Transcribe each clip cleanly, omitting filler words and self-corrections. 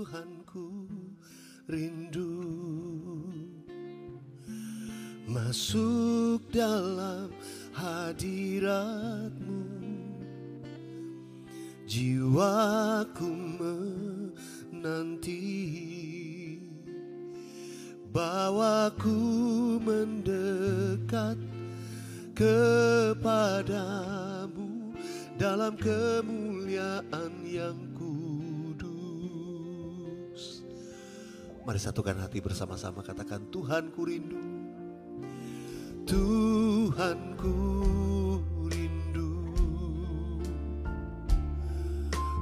Tuhanku rindu masuk dalam hadirat-Mu. Jiwaku menanti, bawaku mendekat kepadamu dalam kemuliaan yang kudus. Mari satukan hati bersama-sama, katakan Tuhanku rindu. Tuhanku rindu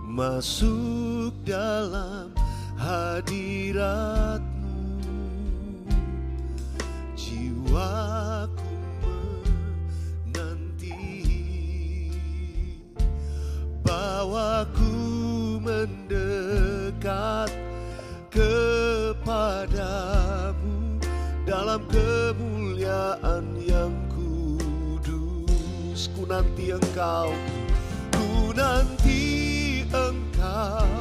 masuk dalam hadirat-Mu. Jiwaku menanti, bawaku mendekat kepadamu dalam kemuliaan yang kudus. Ku nanti Engkau, ku nanti Engkau,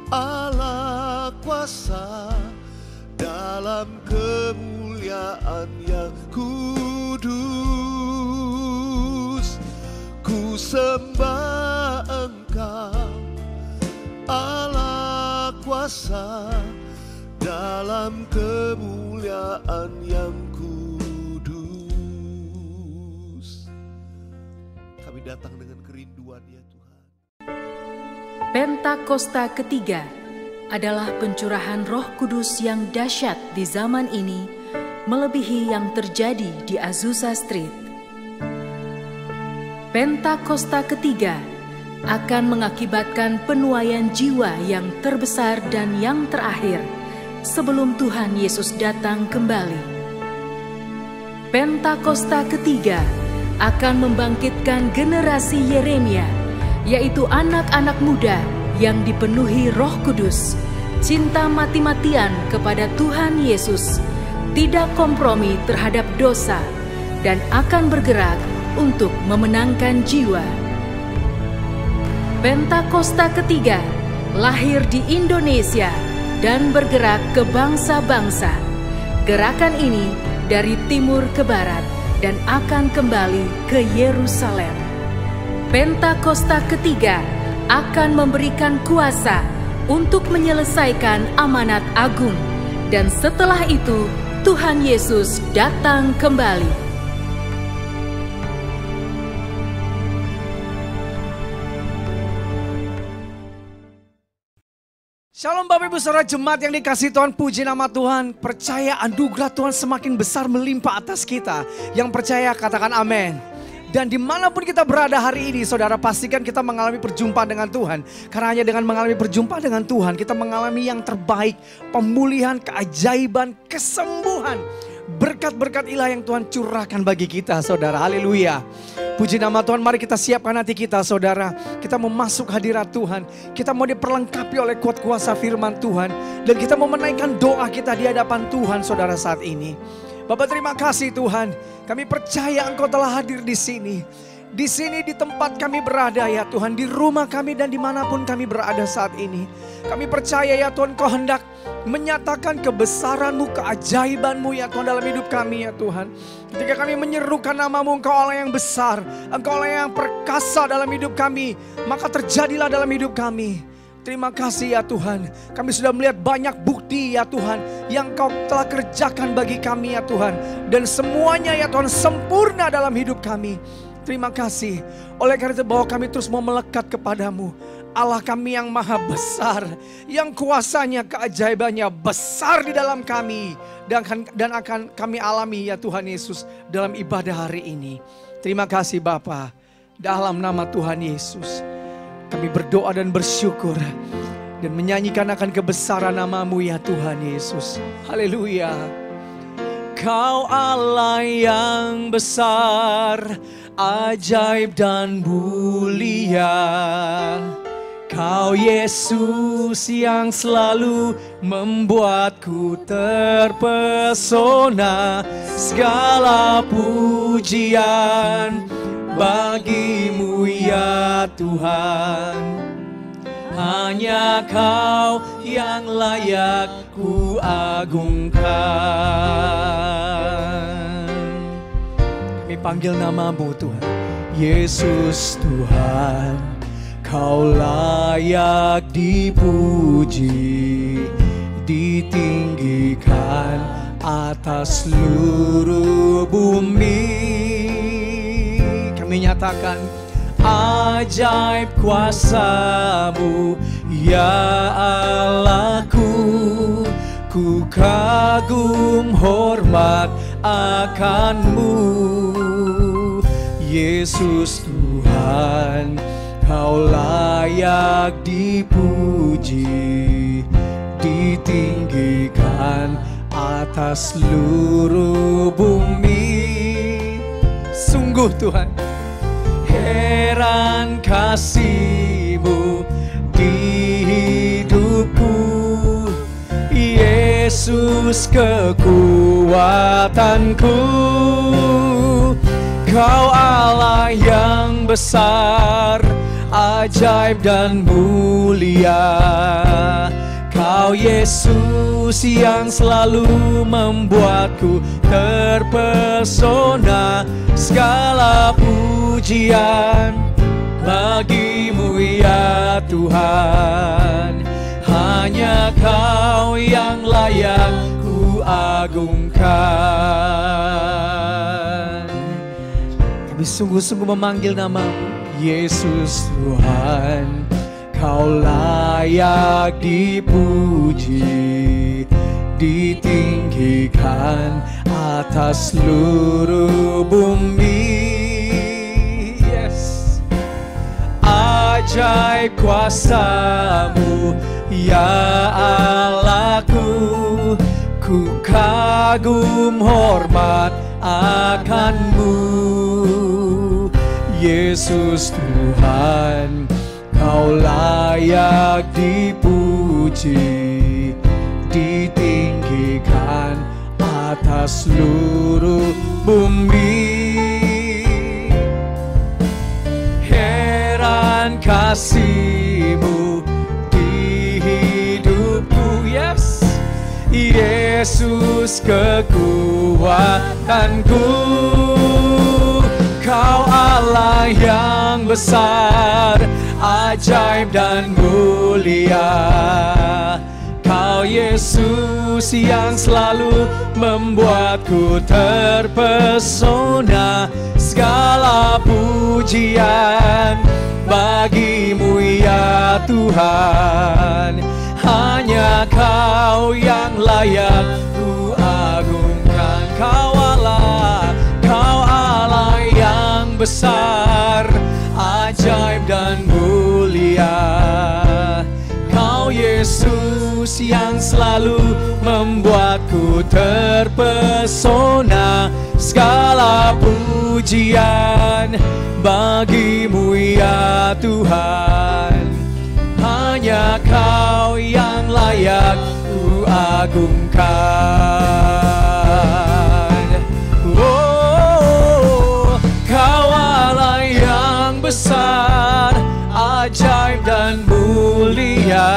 Allah kuasa dalam kemuliaan yang kudus. Ku sembah Engkau, Allah kuasa dalam kemuliaan yang kudus. Kami datang dengan kerinduan ya Tuhan. Pentakosta ketiga adalah pencurahan Roh Kudus yang dahsyat di zaman ini, melebihi yang terjadi di Azusa Street. Pentakosta ketiga akan mengakibatkan penuaian jiwa yang terbesar dan yang terakhir sebelum Tuhan Yesus datang kembali. Pentakosta ketiga akan membangkitkan generasi Yeremia, yaitu anak-anak muda yang dipenuhi Roh Kudus, cinta mati-matian kepada Tuhan Yesus, tidak kompromi terhadap dosa, dan akan bergerak untuk memenangkan jiwa. Pentakosta ketiga lahir di Indonesia dan bergerak ke bangsa-bangsa. Gerakan ini dari timur ke barat dan akan kembali ke Yerusalem. Pentakosta ketiga akan memberikan kuasa untuk menyelesaikan amanat agung, dan setelah itu Tuhan Yesus datang kembali. Shalom Bapak Ibu Saudara jemaat yang dikasihi Tuhan, puji nama Tuhan. Percaya anugerah Tuhan semakin besar melimpah atas kita. Yang percaya katakan amin. Dan dimanapun kita berada hari ini, saudara pastikan kita mengalami perjumpaan dengan Tuhan. Karena hanya dengan mengalami perjumpaan dengan Tuhan, kita mengalami yang terbaik. Pemulihan, keajaiban, kesembuhan. Berkat-berkat ilahi yang Tuhan curahkan bagi kita saudara. Haleluya. Puji nama Tuhan, mari kita siapkan hati kita saudara. Kita mau masuk hadirat Tuhan. Kita mau diperlengkapi oleh kuat kuasa firman Tuhan. Dan kita mau menaikkan doa kita di hadapan Tuhan saudara saat ini. Bapak terima kasih Tuhan. Kami percaya Engkau telah hadir di sini. Di sini di tempat kami berada ya Tuhan. Di rumah kami dan dimanapun kami berada saat ini. Kami percaya ya Tuhan Kau hendak menyatakan kebesaran-Mu, keajaiban-Mu ya Tuhan dalam hidup kami ya Tuhan. Ketika kami menyerukan nama-Mu, Engkau Allah yang besar, Engkau Allah yang perkasa dalam hidup kami, maka terjadilah dalam hidup kami. Terima kasih ya Tuhan. Kami sudah melihat banyak bukti ya Tuhan yang Kau telah kerjakan bagi kami ya Tuhan. Dan semuanya ya Tuhan sempurna dalam hidup kami. Terima kasih. Oleh karena itu bahwa kami terus mau melekat kepadamu. Allah kami yang maha besar, yang kuasanya keajaibannya besar di dalam kami. Dan akan kami alami ya Tuhan Yesus dalam ibadah hari ini. Terima kasih Bapa. Dalam nama Tuhan Yesus kami berdoa dan bersyukur. Dan menyanyikan akan kebesaran nama-Mu ya Tuhan Yesus. Haleluya. Kau Allah yang besar, ajaib dan mulia. Kau Yesus yang selalu membuatku terpesona. Segala pujian bagi-Mu ya Tuhan. hanya Kau yang layak ku agungkan. Kami panggil nama-Mu Tuhan, Yesus Tuhan, Kau layak dipuji, ditinggikan atas seluruh bumi. Kami nyatakan ajaib kuasa-Mu, ya Allahku, ku kagum hormat akan-Mu. Yesus Tuhan, Kau layak dipuji, ditinggikan atas seluruh bumi. Sungguh Tuhan, heran kasih-Mu di hidupku. Yesus kekuatanku, Kau Allah yang besar, ajaib dan mulia. Kau Yesus yang selalu membuatku terpesona. Segala pujian bagi-Mu ya Tuhan, hanya Kau yang layak ku agungkan. Kami sungguh-sungguh memanggil nama-Mu, Yesus Tuhan, Kau layak dipuji, ditinggikan atas seluruh bumi. Yes. Ajaib kuasa-Mu, ya Allahku, ku kagum hormat akan-Mu. Yesus Tuhan, Kau layak dipuji, ditinggikan atas seluruh bumi. Heran kasih-Mu di hidupku. Yes. Yesus kekuatanku, Kau Allah yang besar, ajaib dan mulia. Kau Yesus yang selalu membuatku terpesona. Segala pujian bagi-Mu ya Tuhan, hanya Kau yang layak ku agungkan. Kau Allah yang besar, ajaib dan mulia. Kau Yesus yang selalu membuatku terpesona. Segala pujian bagi-Mu ya Tuhan, hanya Kau yang layak ku agungkan. Oh, Kau Allah yang besar, ajaib dan mulia.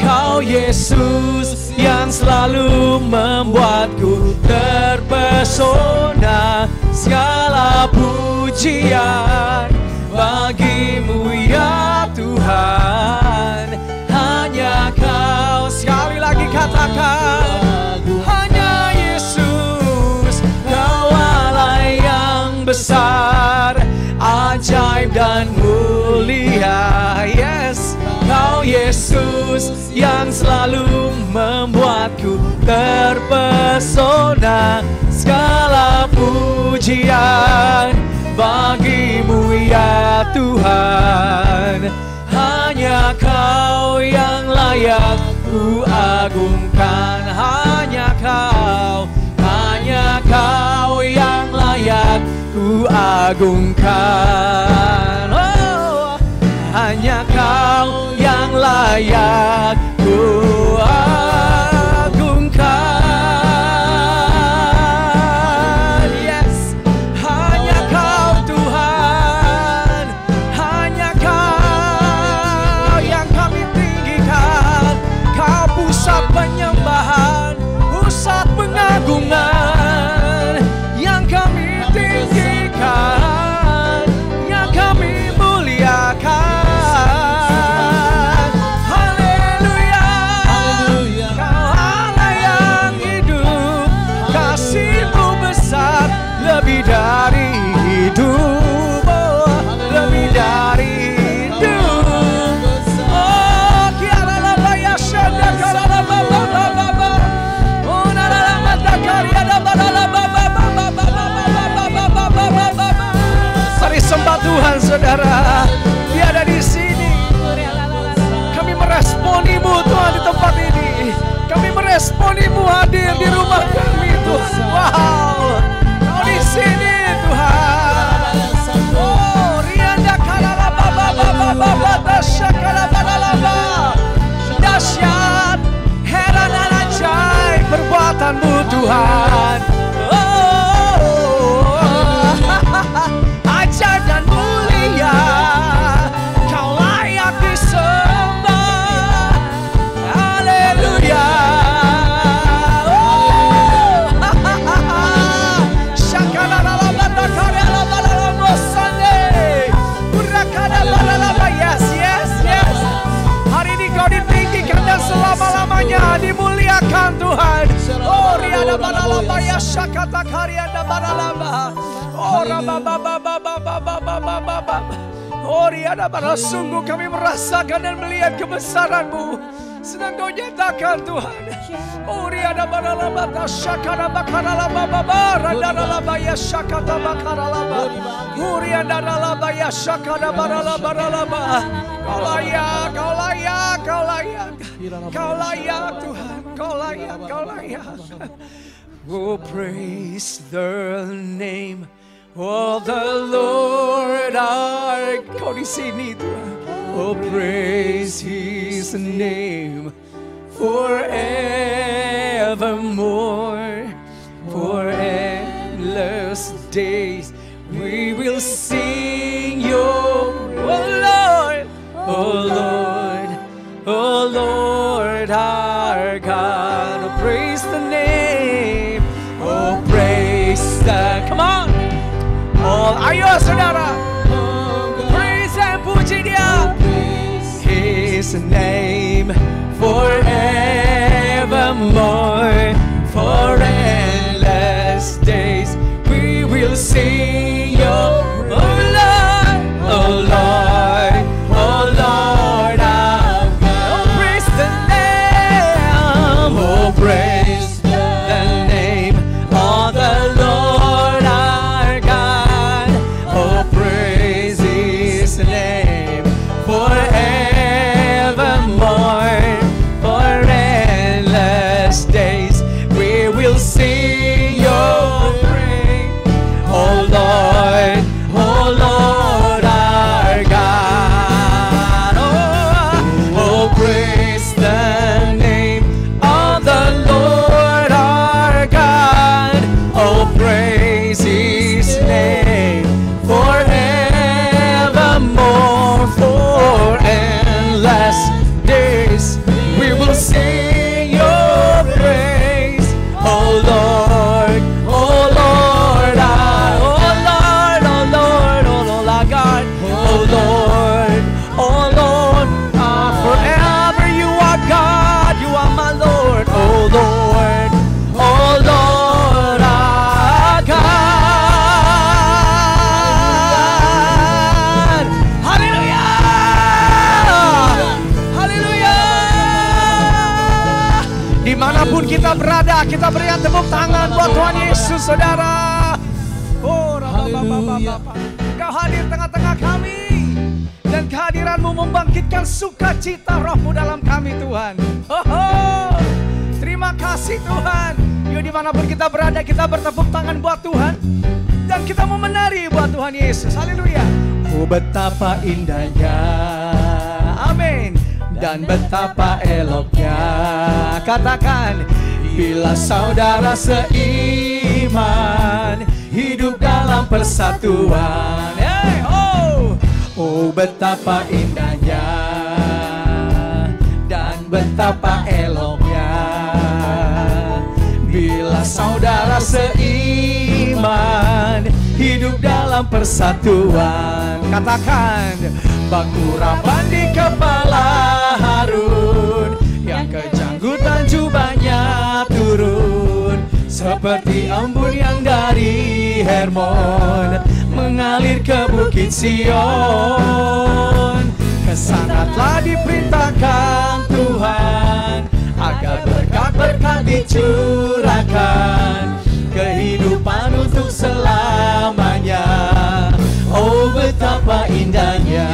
Kau Yesus yang selalu membuatku terpesona. Segala pujian bagi-Mu ya Tuhan, hanya Kau. Sekali lagi katakan, hanya Yesus. Kau Allah yang besar, ajaib dan mulia. Yes, Kau Yesus yang selalu membuatku terpesona. Segala pujian bagi-Mu ya Tuhan, hanya Kau yang layak ku agungkan. Hanya Kau yang layak ku agungkan. Oh, hanya Kau yang layak ku agungkan. Yes, hanya Kau Tuhan, hanya Kau. testimoni-Mu hadir di rumah kami Tuhan. Wow, Kau di sini Tuhan. Oh, rianda kalala baba baba baba dasyakala balalaba. Dahsyat, heran dan ajaib perbuatan-Mu Tuhan. Oh, ajaib dan mulia, Kau layak disembah. Haleluya. Yes, yes, yes. Hari ini Kau ditinggikan dan selama-lamanya dimuliakan Tuhan. Oh, riada banalaba ya syakata karyanda banalaba. Oh, rababababababababababa. Oh, riada banalaba. Sungguh kami merasakan dan melihat kebesaran-Mu. Sedang Kau nyatakan Tuhan. Oh, riada banalaba syakata bakaralaba babarandalaba ya syakata bakaralaba. Oh, riada banalaba ya syakata baralaba. Kau layak, Kau layak, Kau layak. Kau layak Tuhan, Kau layak, Kau layak. Oh, praise the name of the Lord our. Kau di sini Tuhan. Oh, praise His name forevermore. For endless days we will sing Your. Oh Lord, oh Lord, oh Lord our God. Oh, praise the name. Oh, praise the. Come on. Oh, ayo saudara. Praise and puji Dia. His name forevermore. For endless days we will sing Your. Oh Lord, oh Lord, oh Lord our God. Oh, praise the name. Oh, praise the name of the Lord our God. Oh, praise His name forevermore. For endless days we will sing Your praise. Oh Lord, oh Lord our God. Oh, praise the name of the Lord our God. Oh, praise His name forevermore. For endless days we will sing Your praise. Oh Lord, oh Lord our. Oh Lord, oh Lord, oh Lord our God. Oh Lord, oh Lord, forever You are God, You are my Lord. Oh Lord, oh Lord our God. Haleluya, haleluya. Dimanapun kita berada, kita berikan tepuk tangan buat Tuhan Yesus, saudara. Oh, Rabababababa. Kau hadir tengah-tengah kami, dan kehadiran-Mu membangkitkan sukacita Roh-Mu dalam kami Tuhan. Oh, terima kasih Tuhan. Yuk, dimanapun kita berada, kita bertepuk tangan buat Tuhan, dan kita mau menari buat Tuhan Yesus. Haleluya. Oh, betapa indahnya, amin, dan betapa eloknya. Katakan, bila saudara seiman hidup dalam persatuan. Hey, oh, oh betapa indahnya dan betapa eloknya bila saudara seiman hidup dalam persatuan. Katakan, bakurapan di kepala Harun, yang kejanggutan jubahnya turun, seperti embun yang dari Hermon mengalir ke bukit Sion. Kesana telah diperintahkan Tuhan agar berkat-berkat dicurahkan, kehidupan untuk selamanya. Oh betapa indahnya,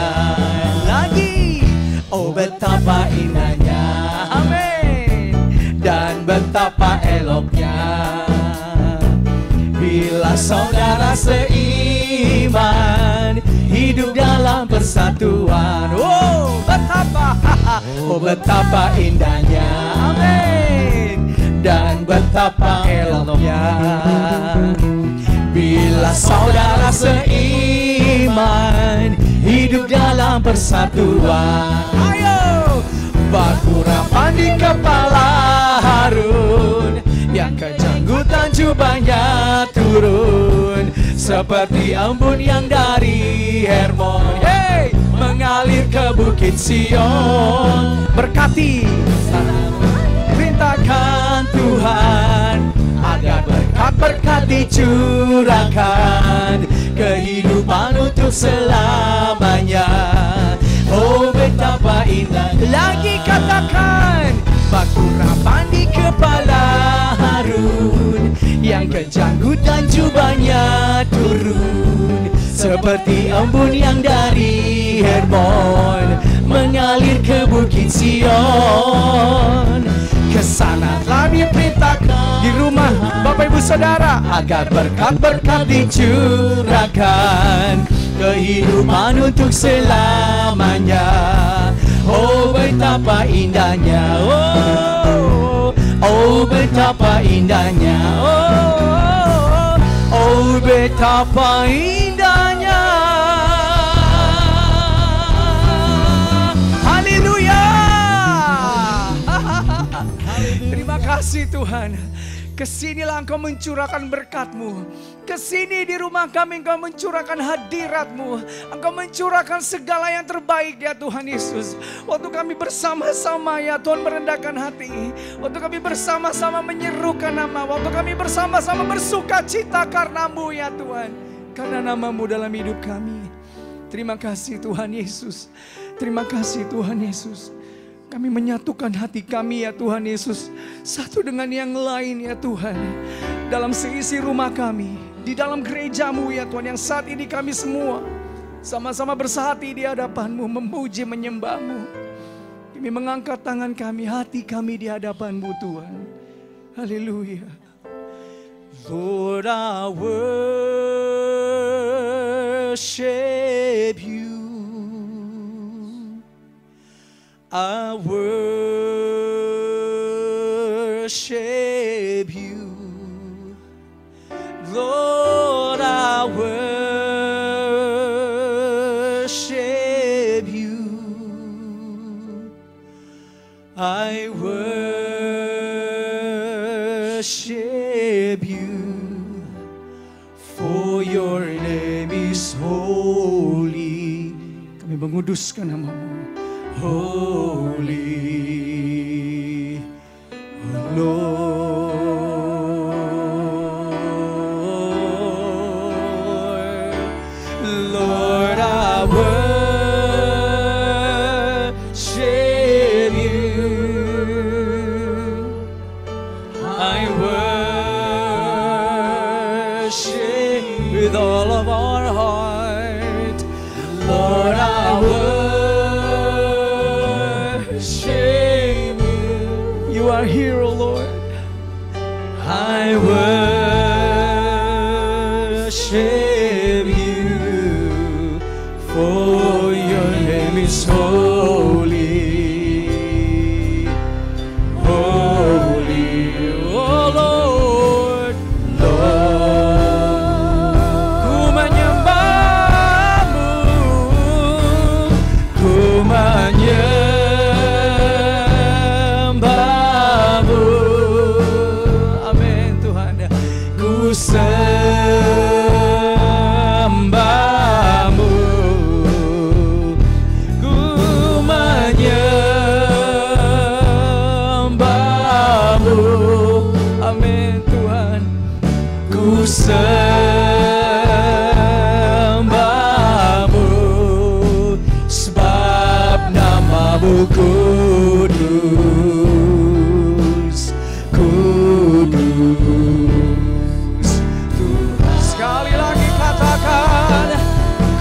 lagi oh betapa indahnya, amin, dan betapa eloknya bila saudara seiman hidup dalam persatuan. Oh betapa indahnya, amin. Dan betapa eloknya bila saudara seiman hidup dalam persatuan. Ayo, batu rapan di kepala Harun, yang kejanggutan jubahnya turun seperti embun yang dari Hermon. Hey, mengalir ke bukit Sion. Berkati, perintahkan Tuhan agar berkat-berkat dicurahkan, kehidupan untuk selamanya. Oh betapa indah. Lagi katakan, batu rapan di kepala Harun, yang kejanggutan jubahnya turun seperti embun yang dari Hermon, mengalir ke bukit Sion. Kesana telah diperintahkan di rumah Bapak Ibu Saudara agar berkat-berkat dicurahkan, kehidupan untuk selamanya. Oh betapa indahnya, oh betapa indahnya, oh betapa indahnya. Haleluya. Terima kasih Tuhan. Kesinilah Engkau mencurahkan berkat-Mu. Kesini di rumah kami Engkau mencurahkan hadirat-Mu. Engkau mencurahkan segala yang terbaik ya Tuhan Yesus. Waktu kami bersama-sama ya Tuhan merendahkan hati. Waktu kami bersama-sama menyerukan nama. Waktu kami bersama-sama bersuka cita karena-Mu ya Tuhan. Karena nama-Mu dalam hidup kami. Terima kasih Tuhan Yesus. Terima kasih Tuhan Yesus. Kami menyatukan hati kami ya Tuhan Yesus, satu dengan yang lain ya Tuhan. Dalam seisi rumah kami, di dalam gereja-Mu ya Tuhan, yang saat ini kami semua sama-sama bersehati di hadapan-Mu, memuji menyembah-Mu. Kami mengangkat tangan kami, hati kami di hadapan-Mu Tuhan. Haleluya. Lord, I worship You. I worship You, Lord, I worship You, I worship You, for Your name is holy. Kami menguduskan nama-Mu. Holy Lord, Lord, I worship You, I worship with all of our heart, Lord, I worship. You are here, O Lord. I worship You, for Your name is holy, holy, oh Lord, Lord. Ku menyembah-Mu, ku menyembah-Mu. Amin Tuhan. Ku sembah-Mu, ku menyembah-Mu. Amin Tuhan. Ku sembah-Mu, sebab nama-Mu kudus, kudus Tuhan. Sekali lagi katakan,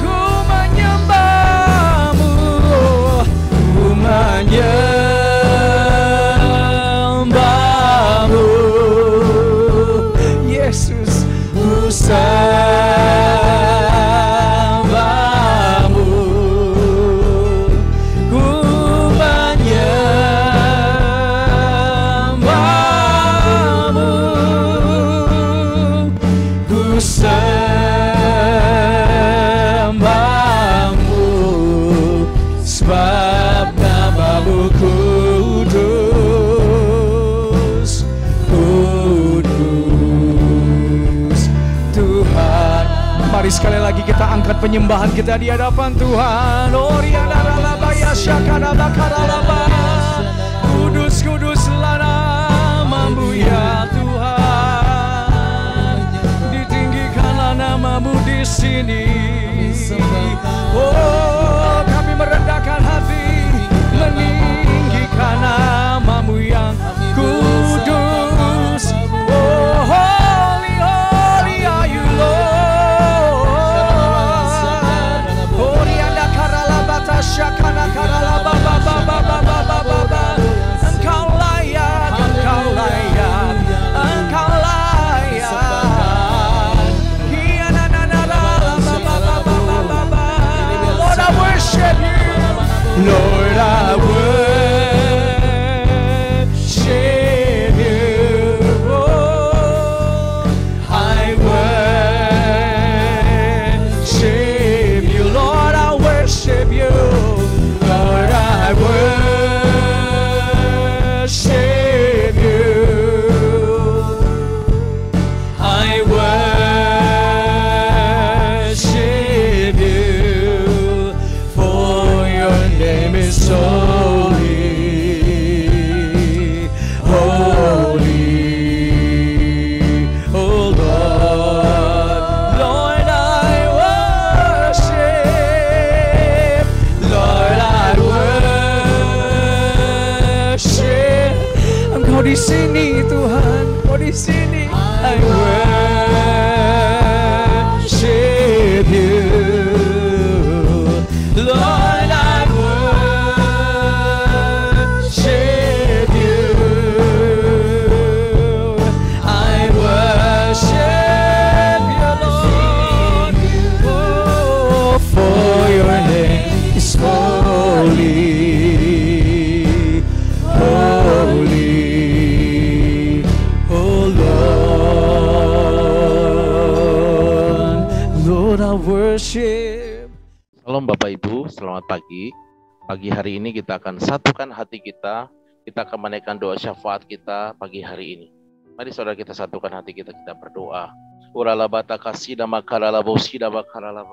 ku menyembah-Mu, ku menyembah-Mu. kudus, kudus Tuhan. Mari sekali lagi kita angkat penyembahan kita di hadapan Tuhan. Kudus, kuduslah namamu ya Tuhan. Ditinggikanlah namamu di sini. Oh, kami merendahkan hati, meninggikan namamu yang kudus. Oh, holy, holy are you Lord. Holy anda karala bata syakana karala baba baba baba baba. Engkau layak, engkau layak, engkau layak. Hiana nana baba baba baba baba. Lord, I worship you. Lord, I worship you. Oh, I worship you. Lord, I worship you. Lord, I worship you. I worship you. For your name is holy, holy, oh Lord. Lord, I worship. Lord, I worship. Engkau di sini Tuhan, Engkau di sini. I worship you. Lord, I worship you. I worship you, Lord. Oh, for your name is holy, holy, oh Lord. Lord, I worship. Shalom Bapak Ibu, selamat pagi. Pagi hari ini kita akan satukan hati kita. Kita akan menaikkan doa syafaat kita pagi hari ini. Mari saudara kita satukan hati kita, kita berdoa. Urala bata kasida makarala bosida makarala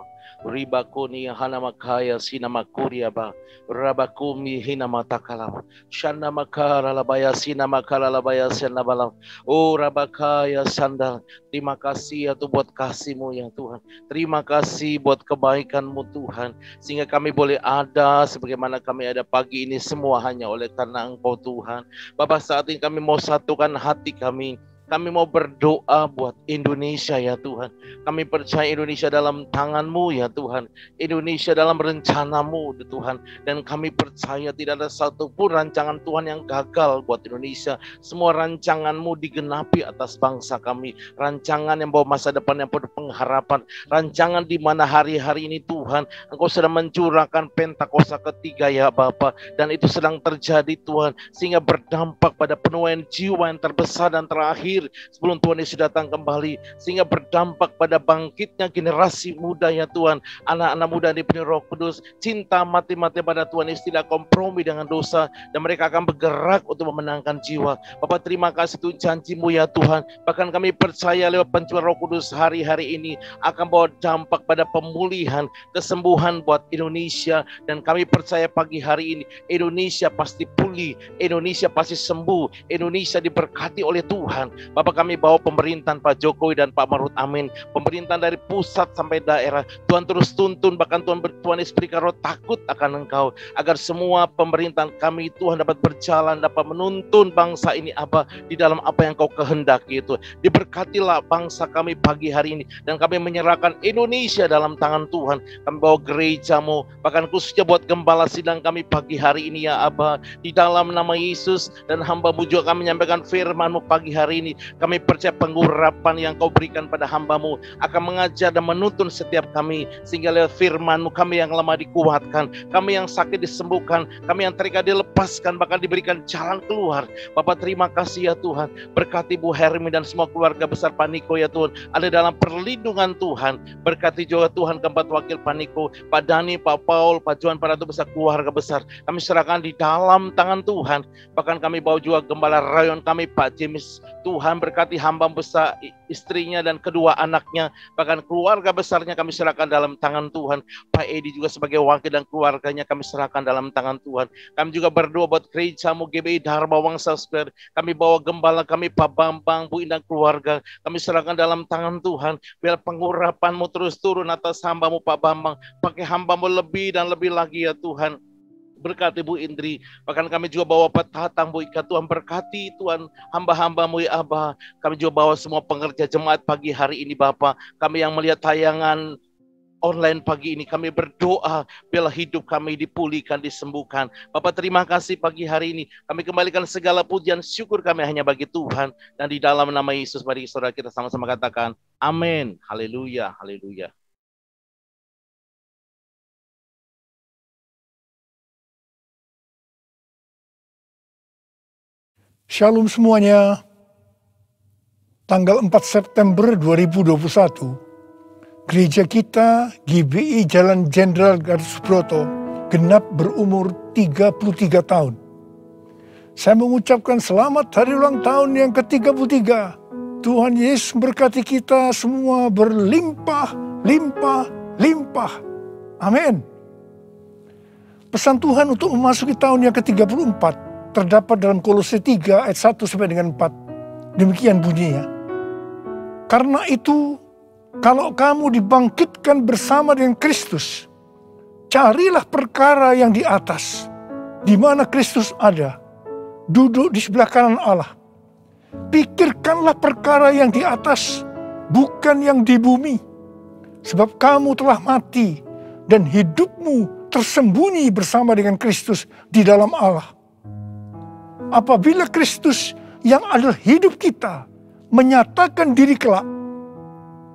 ribakuni hana makaya sina makuria ba rabakumi hina matakala shana makarala baya sina makarala baya sina balam. Oh rabakaya sandal. Terima kasih ya Tuhan buat kasih-Mu ya Tuhan. Terima kasih buat kebaikan-Mu Tuhan. Sehingga kami boleh ada sebagaimana kami ada pagi ini semua hanya oleh karena Engkau Tuhan. Bapak, saat ini kami mau satukan hati kami. Kami mau berdoa buat Indonesia ya Tuhan. Kami percaya Indonesia dalam tangan-Mu ya Tuhan. Indonesia dalam rencana-Mu ya Tuhan. Dan kami percaya tidak ada satupun rancangan Tuhan yang gagal buat Indonesia. Semua rancangan-Mu digenapi atas bangsa kami. Rancangan yang bawa masa depan yang penuh pengharapan. Rancangan di mana hari-hari ini Tuhan Engkau sedang mencurahkan Pentakosta ketiga ya Bapa. Dan itu sedang terjadi Tuhan. Sehingga berdampak pada penuaian jiwa yang terbesar dan terakhir sebelum Tuhan Yesus datang kembali, sehingga berdampak pada bangkitnya generasi muda ya Tuhan, anak-anak muda yang dipenuhi Roh Kudus, cinta mati-mati pada Tuhan Yesus, tidak kompromi dengan dosa, dan mereka akan bergerak untuk memenangkan jiwa. Bapak, terima kasih untuk janji-Mu ya Tuhan. Bahkan kami percaya lewat pencurahan Roh Kudus hari-hari ini akan bawa dampak pada pemulihan, kesembuhan buat Indonesia, dan kami percaya pagi hari ini Indonesia pasti pulih, Indonesia pasti sembuh, Indonesia diberkati oleh Tuhan. Bapak, kami bawa pemerintahan Pak Jokowi dan Pak Maruf Amin, pemerintahan dari pusat sampai daerah, Tuhan terus tuntun, bahkan Tuhan Yesus berikan roh takut akan Engkau, agar semua pemerintahan kami Tuhan dapat berjalan, dapat menuntun bangsa ini apa di dalam apa yang Kau kehendaki itu. Diberkatilah bangsa kami pagi hari ini, dan kami menyerahkan Indonesia dalam tangan Tuhan. Kami bawa gereja-Mu, bahkan khususnya buat gembala sidang kami pagi hari ini ya Abah, di dalam nama Yesus, dan hamba-Mu juga kami menyampaikan firman-Mu pagi hari ini. kasih. Kami percaya pengurapan yang Kau berikan pada hamba-Mu akan mengajar dan menuntun setiap kami, sehingga lewat firman-Mu kami yang lemah dikuatkan, kami yang sakit disembuhkan, kami yang terikat dilepaskan, bahkan diberikan jalan keluar. Bapak terima kasih ya Tuhan. Berkati Bu Hermi dan semua keluarga besar Paniko ya Tuhan, ada dalam perlindungan Tuhan. Berkati juga Tuhan keempat wakil Paniko, Pak Dani, Pak Paul, Pak Johan, para ratu besar, keluarga besar, kami serahkan di dalam tangan Tuhan. Bahkan kami bawa juga gembala rayon kami Pak James. Tuhan berkati hamba besar, istrinya dan kedua anaknya, bahkan keluarga besarnya kami serahkan dalam tangan Tuhan. Pak Edi juga sebagai wakil dan keluarganya kami serahkan dalam tangan Tuhan. Kami juga berdoa buat gereja-Mu GBI Dharma Wangsa Square. Kami bawa gembala kami Pak Bambang, Bu Indah keluarga, kami serahkan dalam tangan Tuhan. Biar pengurapan-Mu terus turun atas hamba-Mu Pak Bambang. Pakai hamba-Mu lebih dan lebih lagi ya Tuhan. Berkati Bu Indri, bahkan kami juga bawa Pak Tatang, Bu Ika, Tuhan berkati Tuhan hamba-hamba-Mu ya Abah. Kami juga bawa semua pengerja jemaat pagi hari ini Bapak. Kami yang melihat tayangan online pagi ini, kami berdoa biarlah hidup kami dipulihkan, disembuhkan. Bapak terima kasih pagi hari ini. Kami kembalikan segala pujian syukur kami hanya bagi Tuhan. Dan di dalam nama Yesus, mari saudara kita sama-sama katakan amin. Haleluya, haleluya. Shalom semuanya. Tanggal 4 September 2021, gereja kita GBI Jalan Jenderal Gatot Subroto genap berumur 33 tahun. Saya mengucapkan selamat hari ulang tahun yang ke-33. Tuhan Yesus berkati kita semua berlimpah, limpah, limpah. Amin. Pesan Tuhan untuk memasuki tahun yang ke-34 terdapat dalam Kolose 3 ayat 1 sampai dengan 4. Demikian bunyinya. Karena itu, kalau kamu dibangkitkan bersama dengan Kristus, carilah perkara yang di atas, di mana Kristus ada, duduk di sebelah kanan Allah. Pikirkanlah perkara yang di atas, bukan yang di bumi. Sebab kamu telah mati, dan hidupmu tersembunyi bersama dengan Kristus di dalam Allah. Apabila Kristus yang adalah hidup kita menyatakan diri kelak,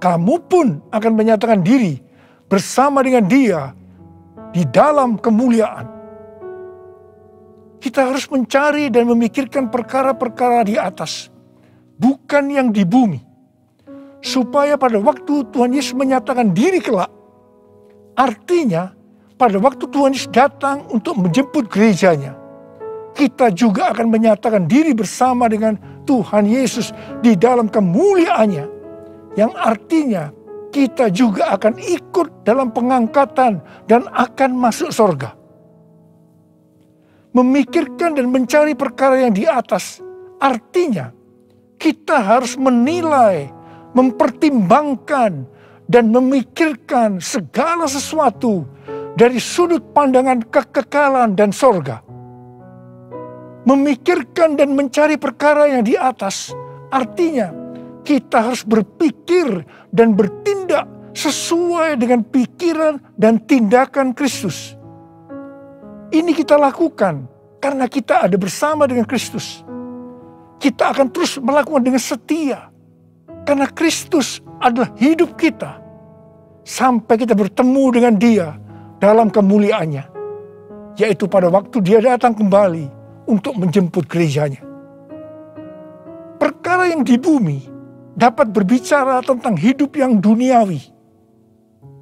kamu pun akan menyatakan diri bersama dengan Dia di dalam kemuliaan. Kita harus mencari dan memikirkan perkara-perkara di atas, bukan yang di bumi. Supaya pada waktu Tuhan Yesus menyatakan diri kelak, artinya pada waktu Tuhan Yesus datang untuk menjemput gerejanya, kita juga akan menyatakan diri bersama dengan Tuhan Yesus di dalam kemuliaannya. Yang artinya kita juga akan ikut dalam pengangkatan dan akan masuk surga. Memikirkan dan mencari perkara yang di atas, artinya kita harus menilai, mempertimbangkan, dan memikirkan segala sesuatu dari sudut pandangan kekekalan dan surga. Memikirkan dan mencari perkara yang di atas, artinya kita harus berpikir dan bertindak sesuai dengan pikiran dan tindakan Kristus. Ini kita lakukan karena kita ada bersama dengan Kristus. Kita akan terus melakukan dengan setia, karena Kristus adalah hidup kita, sampai kita bertemu dengan Dia dalam kemuliaannya, yaitu pada waktu Dia datang kembali untuk menjemput gerejanya. Perkara yang di bumi dapat berbicara tentang hidup yang duniawi,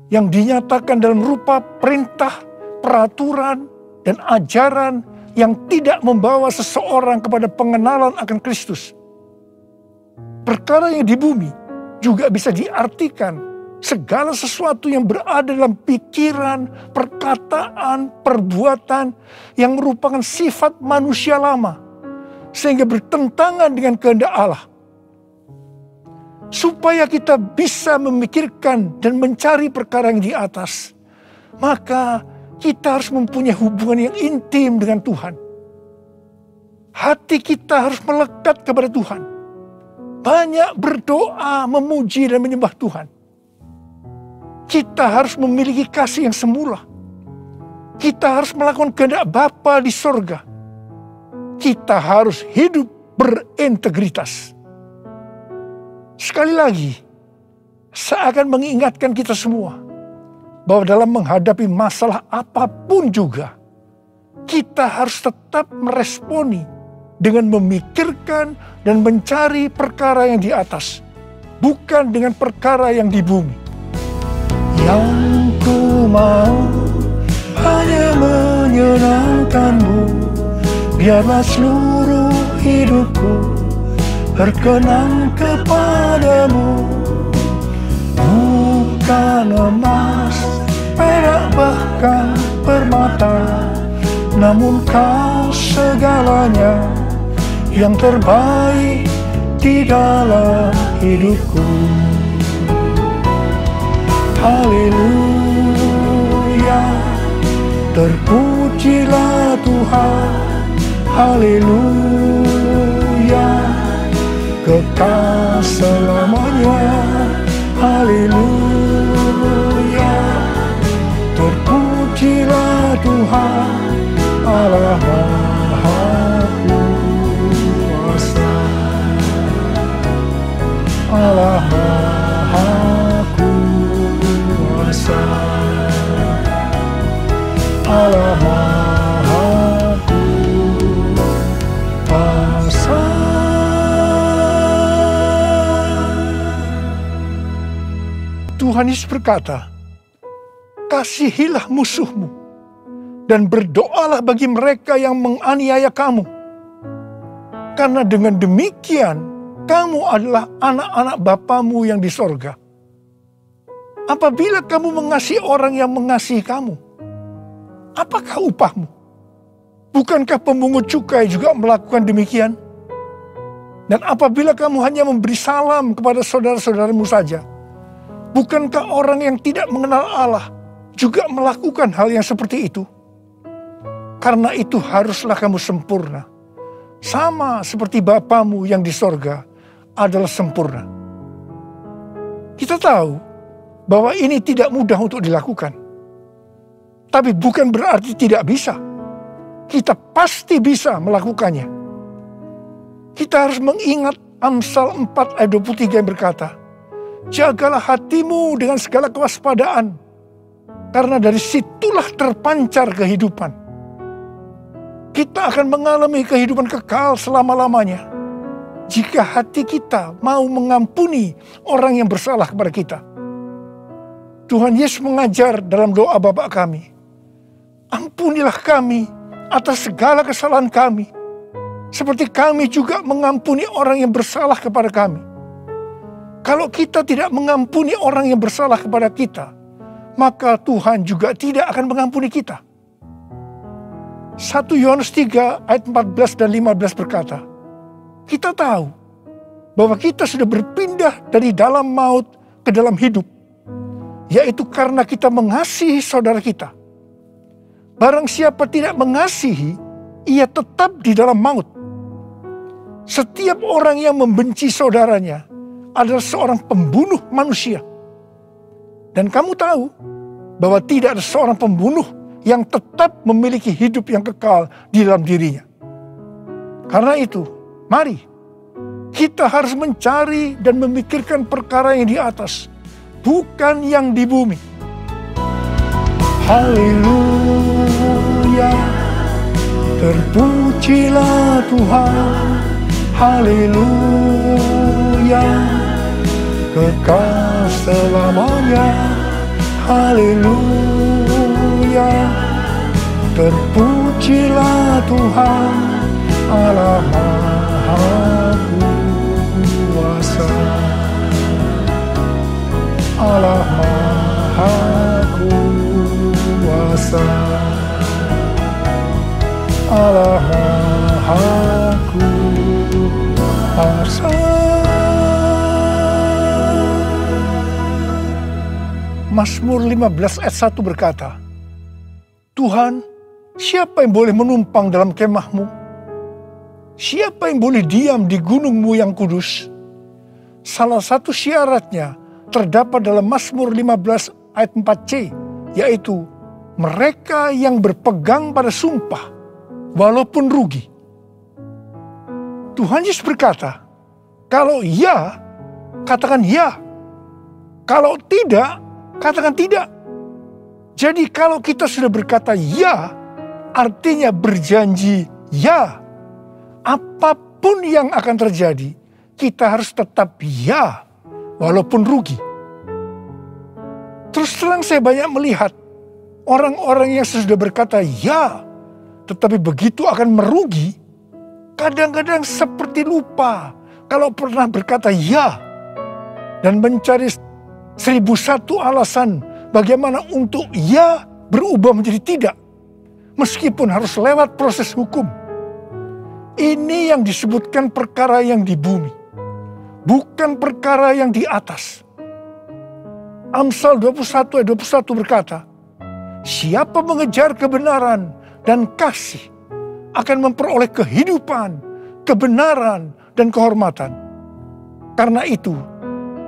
yang dinyatakan dalam rupa perintah, peraturan, dan ajaran yang tidak membawa seseorang kepada pengenalan akan Kristus. Perkara yang di bumi juga bisa diartikan segala sesuatu yang berada dalam pikiran, perkataan, perbuatan yang merupakan sifat manusia lama, sehingga bertentangan dengan kehendak Allah. Supaya kita bisa memikirkan dan mencari perkara yang di atas, maka kita harus mempunyai hubungan yang intim dengan Tuhan. Hati kita harus melekat kepada Tuhan. Banyak berdoa, memuji dan menyembah Tuhan. Kita harus memiliki kasih yang semula. Kita harus melakukan kehendak Bapa di sorga. Kita harus hidup berintegritas. Sekali lagi, saya akan mengingatkan kita semua bahwa dalam menghadapi masalah apapun juga, kita harus tetap meresponi dengan memikirkan dan mencari perkara yang di atas, bukan dengan perkara yang di bumi. Yang ku mau hanya menyenangkanmu, biarlah seluruh hidupku berkenan kepadamu. Bukan emas, perak bahkan permata, namun kau segalanya yang terbaik di dalam hidupku. Haleluya, terpujilah Tuhan. Haleluya, kekal selamanya. Haleluya, terpujilah Tuhan Allah Maha Kuasa. Allah Maha Kuasa. Allah Maha Kuasa. Tuhan Yesus berkata, kasihilah musuhmu dan berdoalah bagi mereka yang menganiaya kamu. Karena dengan demikian, kamu adalah anak-anak Bapamu yang di sorga. Apabila kamu mengasihi orang yang mengasihi kamu, apakah upahmu? Bukankah pemungut cukai juga melakukan demikian? Dan apabila kamu hanya memberi salam kepada saudara-saudaramu saja, bukankah orang yang tidak mengenal Allah juga melakukan hal yang seperti itu? Karena itu haruslah kamu sempurna, sama seperti Bapamu yang di sorga adalah sempurna. Kita tahu bahwa ini tidak mudah untuk dilakukan. Tapi bukan berarti tidak bisa. Kita pasti bisa melakukannya. Kita harus mengingat Amsal 4 ayat 23 yang berkata, jagalah hatimu dengan segala kewaspadaan, karena dari situlah terpancar kehidupan. Kita akan mengalami kehidupan kekal selama-lamanya jika hati kita mau mengampuni orang yang bersalah kepada kita. Tuhan Yesus mengajar dalam doa Bapa kami, ampunilah kami atas segala kesalahan kami, seperti kami juga mengampuni orang yang bersalah kepada kami. Kalau kita tidak mengampuni orang yang bersalah kepada kita, maka Tuhan juga tidak akan mengampuni kita. 1 Yohanes 3 ayat 14 dan 15 berkata, kita tahu bahwa kita sudah berpindah dari dalam maut ke dalam hidup, yaitu karena kita mengasihi saudara kita. Barang siapa tidak mengasihi, ia tetap di dalam maut. Setiap orang yang membenci saudaranya adalah seorang pembunuh manusia. Dan kamu tahu bahwa tidak ada seorang pembunuh yang tetap memiliki hidup yang kekal di dalam dirinya. Karena itu, mari kita harus mencari dan memikirkan perkara yang di atas, bukan yang di bumi. Haleluya, terpujilah Tuhan. Haleluya, kekal selamanya. Haleluya, terpujilah Tuhan Allah Maha Kuasa. Allah Maha Kuasa. Allah Maha Kuasa. Mazmur 15 ayat 1 berkata, Tuhan, siapa yang boleh menumpang dalam kemahmu? Siapa yang boleh diam di gunungmu yang kudus? Salah satu syaratnya terdapat dalam Mazmur 15 ayat 4c, yaitu mereka yang berpegang pada sumpah walaupun rugi. Tuhan Yesus berkata, kalau iya, katakan ya. Kalau tidak, katakan tidak. Jadi kalau kita sudah berkata ya, artinya berjanji ya. Apapun yang akan terjadi, kita harus tetap ya, walaupun rugi. Terus terang saya banyak melihat orang-orang yang sudah berkata ya, tetapi begitu akan merugi, kadang-kadang seperti lupa kalau pernah berkata ya, dan mencari 1001 alasan bagaimana untuk ya berubah menjadi tidak, meskipun harus lewat proses hukum. Ini yang disebutkan perkara yang di bumi, bukan perkara yang di atas. Amsal 21 ayat 21 berkata, siapa mengejar kebenaran dan kasih akan memperoleh kehidupan, kebenaran, dan kehormatan. Karena itu,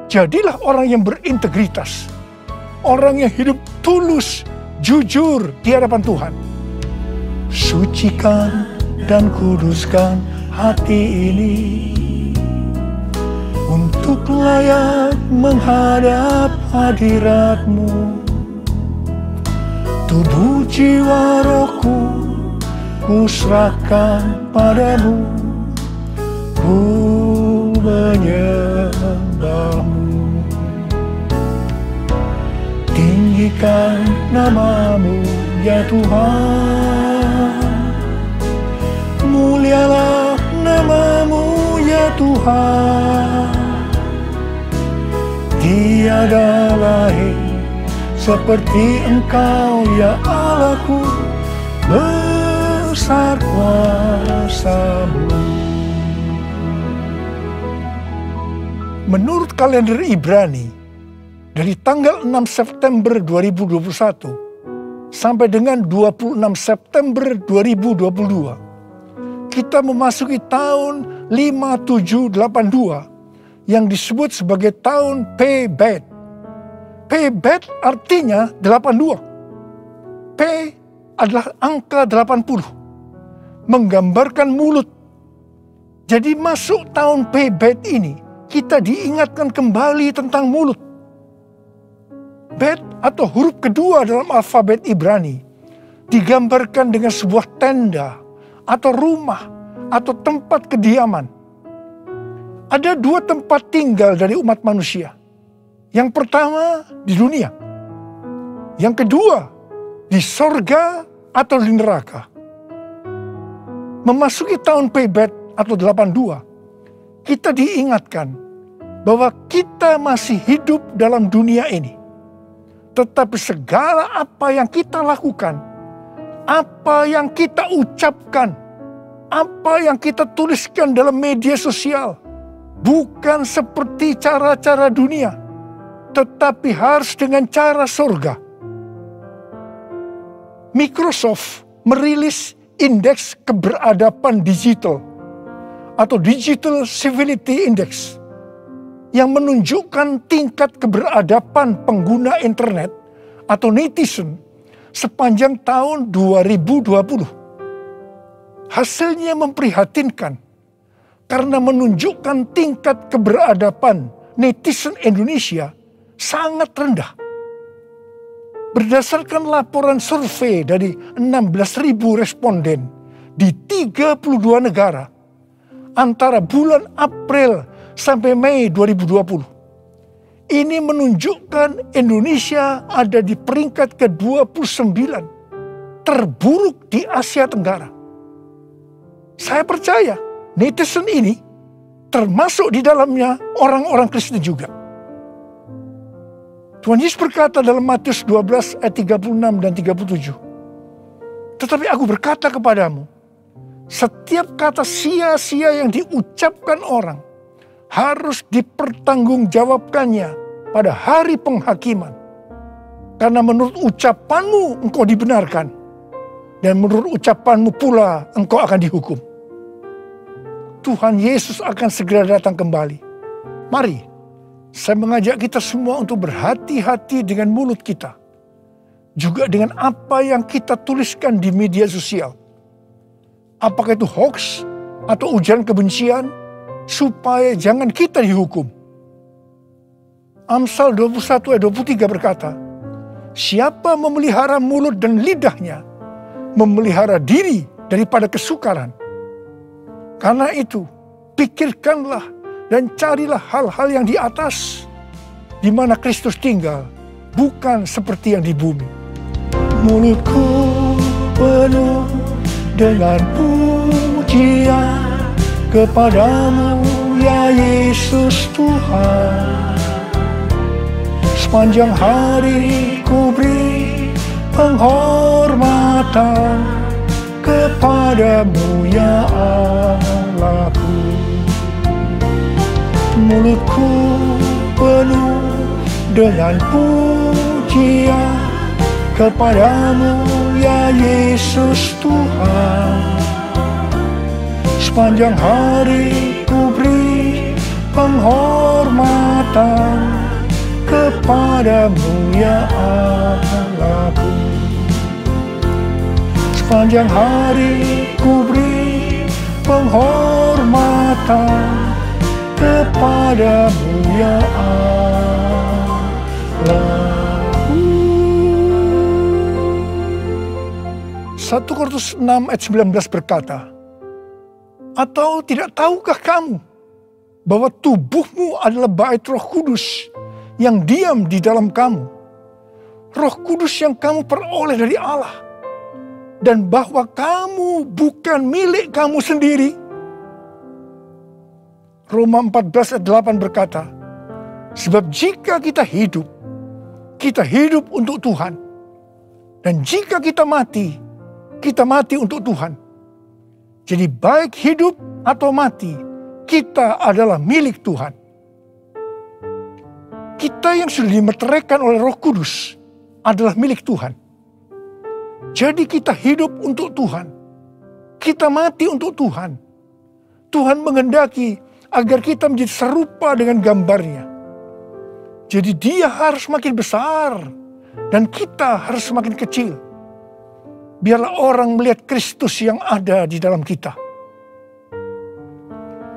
jadilah orang yang berintegritas, orang yang hidup tulus, jujur di hadapan Tuhan. Sucikan dan kuduskan hati ini untuk layak menghadap hadirat-Mu. Tubuh jiwa rohku kuserahkan padamu, ku menyembah-Mu. Tinggikan nama-Mu ya Tuhan, mulialah nama-Mu ya Tuhan. Tiada lain seperti Engkau ya Allahku, besar kuasa-Mu. Menurut kalender Ibrani, dari tanggal 6 September 2021 sampai dengan 26 September 2022, kita memasuki tahun 5782 yang disebut sebagai tahun P-Bet. P-Bet artinya 82. P adalah angka 80, menggambarkan mulut. Jadi masuk tahun P-Bet ini, kita diingatkan kembali tentang mulut. Bet atau huruf kedua dalam alfabet Ibrani digambarkan dengan sebuah tenda atau rumah atau tempat kediaman. Ada dua tempat tinggal dari umat manusia. Yang pertama di dunia. Yang kedua di sorga atau di neraka. Memasuki tahun P-Bet atau 82, kita diingatkan bahwa kita masih hidup dalam dunia ini. Tetapi segala apa yang kita lakukan, apa yang kita ucapkan, apa yang kita tuliskan dalam media sosial, bukan seperti cara-cara dunia, tetapi harus dengan cara surga. Microsoft merilis indeks keberadaban digital atau Digital Civility Index yang menunjukkan tingkat keberadaban pengguna internet atau netizen sepanjang tahun 2020. Hasilnya memprihatinkan karena menunjukkan tingkat keberadaban netizen Indonesia sangat rendah. Berdasarkan laporan survei dari 16.000 responden di 32 negara antara bulan April sampai Mei 2020. Ini menunjukkan Indonesia ada di peringkat ke-29 terburuk di Asia Tenggara. Saya percaya netizen ini termasuk di dalamnya orang-orang Kristen juga. Tuhan Yesus berkata dalam Matius 12 ayat 36 dan 37. Tetapi aku berkata kepadamu, setiap kata sia-sia yang diucapkan orang harus dipertanggungjawabkannya pada hari penghakiman. Karena menurut ucapanmu engkau dibenarkan, dan menurut ucapanmu pula engkau akan dihukum. Tuhan Yesus akan segera datang kembali. Mari, saya mengajak kita semua untuk berhati-hati dengan mulut kita. Juga dengan apa yang kita tuliskan di media sosial. Apakah itu hoax atau ujaran kebencian, supaya jangan kita dihukum. Amsal 21 ayat 23 berkata, siapa memelihara mulut dan lidahnya, memelihara diri daripada kesukaran. Karena itu, pikirkanlah dan carilah hal-hal yang di atas, di mana Kristus tinggal, bukan seperti yang di bumi. Mulutku penuh dengan pujian kepadamu, ya Yesus Tuhan. Sepanjang hari ku beri penghormatan kepadamu, ya Allahku. Mulutku penuh dengan pujian kepadamu, ya Yesus Tuhan. Sepanjang hari ku beri penghormatan kepadamu, ya Allahku. Sepanjang hari ku beri penghormatan kepadamu, ya Allahku. 1 Korintus 6 ayat 19 berkata, atau tidak tahukah kamu bahwa tubuhmu adalah bait Roh Kudus yang diam di dalam kamu, Roh Kudus yang kamu peroleh dari Allah, dan bahwa kamu bukan milik kamu sendiri? Roma 14 ayat 8 berkata, sebab jika kita hidup untuk Tuhan. Dan jika kita mati untuk Tuhan. Jadi baik hidup atau mati, kita adalah milik Tuhan. Kita yang sudah dimeteraikan oleh Roh Kudus adalah milik Tuhan. Jadi kita hidup untuk Tuhan. Kita mati untuk Tuhan. Tuhan menghendaki agar kita menjadi serupa dengan gambarnya. Jadi dia harus makin besar dan kita harus semakin kecil. Biarlah orang melihat Kristus yang ada di dalam kita.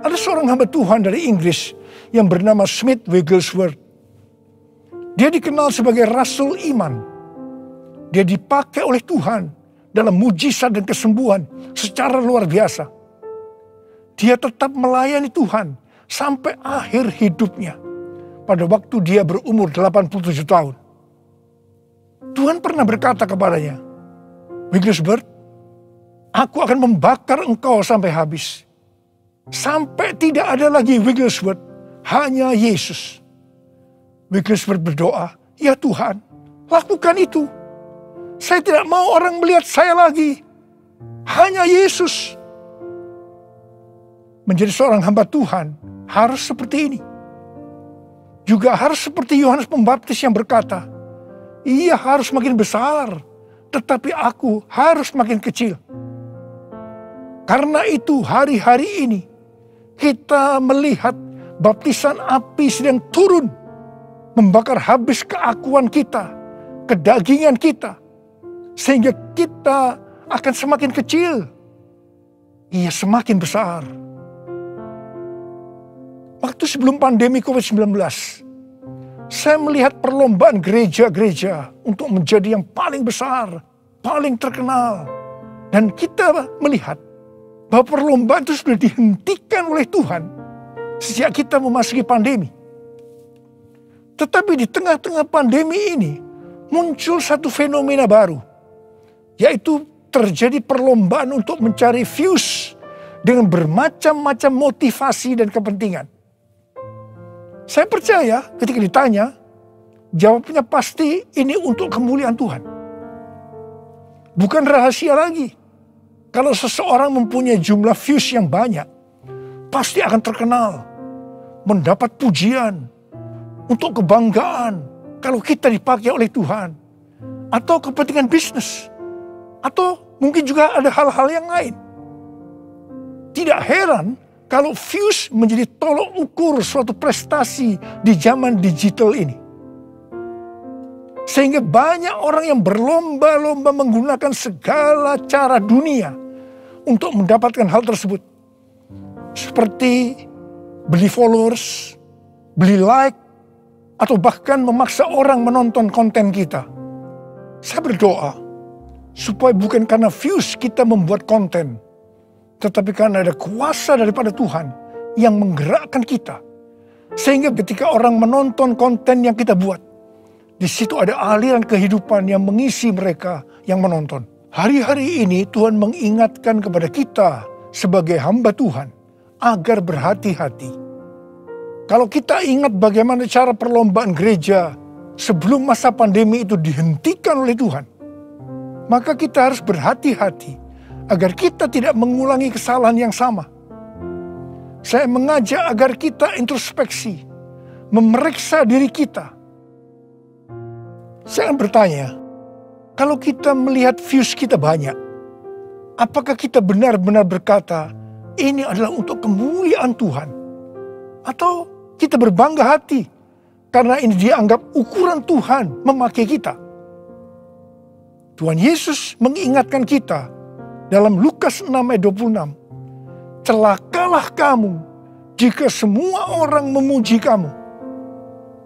Ada seorang hamba Tuhan dari Inggris yang bernama Smith Wigglesworth. Dia dikenal sebagai Rasul Iman. Dia dipakai oleh Tuhan dalam mujizat dan kesembuhan secara luar biasa. Dia tetap melayani Tuhan sampai akhir hidupnya. Pada waktu dia berumur 87 tahun. Tuhan pernah berkata kepadanya, Wigglesworth, aku akan membakar engkau sampai habis. Sampai tidak ada lagi Wigglesworth, hanya Yesus. Wigglesworth berdoa, ya Tuhan, lakukan itu. Saya tidak mau orang melihat saya lagi. Hanya Yesus. Menjadi seorang hamba Tuhan harus seperti ini. Juga harus seperti Yohanes Pembaptis yang berkata, ia harus makin besar, tetapi aku harus makin kecil. Karena itu hari-hari ini kita melihat baptisan api sedang turun, membakar habis keakuan kita, kedagingan kita, sehingga kita akan semakin kecil. Ia semakin besar. Waktu sebelum pandemi COVID-19, saya melihat perlombaan gereja-gereja untuk menjadi yang paling besar, paling terkenal. Dan kita melihat bahwa perlombaan itu sudah dihentikan oleh Tuhan sejak kita memasuki pandemi. Tetapi di tengah-tengah pandemi ini muncul satu fenomena baru, yaitu terjadi perlombaan untuk mencari views dengan bermacam-macam motivasi dan kepentingan. Saya percaya ketika ditanya, jawabnya pasti ini untuk kemuliaan Tuhan. Bukan rahasia lagi. Kalau seseorang mempunyai jumlah views yang banyak, pasti akan terkenal, mendapat pujian, untuk kebanggaan kalau kita dipakai oleh Tuhan, atau kepentingan bisnis, atau mungkin juga ada hal-hal yang lain. Tidak heran kalau views menjadi tolok ukur suatu prestasi di zaman digital ini. Sehingga banyak orang yang berlomba-lomba menggunakan segala cara dunia untuk mendapatkan hal tersebut. Seperti beli followers, beli like, atau bahkan memaksa orang menonton konten kita. Saya berdoa supaya bukan karena views kita membuat konten, tetapi karena ada kuasa daripada Tuhan yang menggerakkan kita. Sehingga ketika orang menonton konten yang kita buat, di situ ada aliran kehidupan yang mengisi mereka yang menonton. Hari-hari ini Tuhan mengingatkan kepada kita sebagai hamba Tuhan agar berhati-hati. Kalau kita ingat bagaimana cara perlombaan gereja sebelum masa pandemi itu dihentikan oleh Tuhan, maka kita harus berhati-hati agar kita tidak mengulangi kesalahan yang sama. Saya mengajak agar kita introspeksi, memeriksa diri kita. Saya bertanya, kalau kita melihat views kita banyak, apakah kita benar-benar berkata, ini adalah untuk kemuliaan Tuhan? Atau kita berbangga hati karena ini dianggap ukuran Tuhan memakai kita? Tuhan Yesus mengingatkan kita dalam Lukas 6 ayat 26. Celakalah kamu jika semua orang memuji kamu.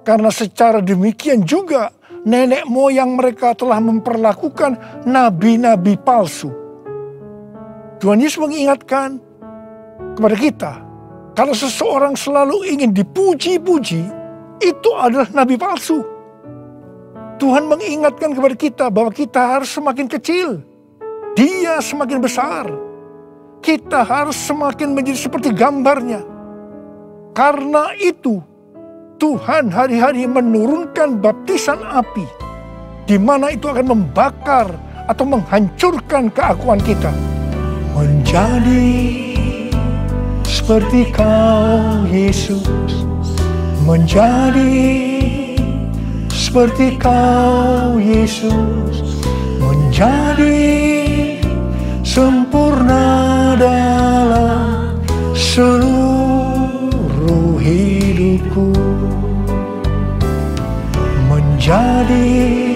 Karena secara demikian juga nenek moyang mereka telah memperlakukan nabi-nabi palsu. Tuhan Yesus mengingatkan kepada kita, kalau seseorang selalu ingin dipuji-puji, itu adalah nabi palsu. Tuhan mengingatkan kepada kita bahwa kita harus semakin kecil, Dia semakin besar. Kita harus semakin menjadi seperti gambarnya. Karena itu, Tuhan hari-hari menurunkan baptisan api, di mana itu akan membakar atau menghancurkan keakuan kita. Menjadi seperti Kau, Yesus, menjadi seperti Kau, Yesus, menjadi sempurna dalam seluruh hidupku. Menjadi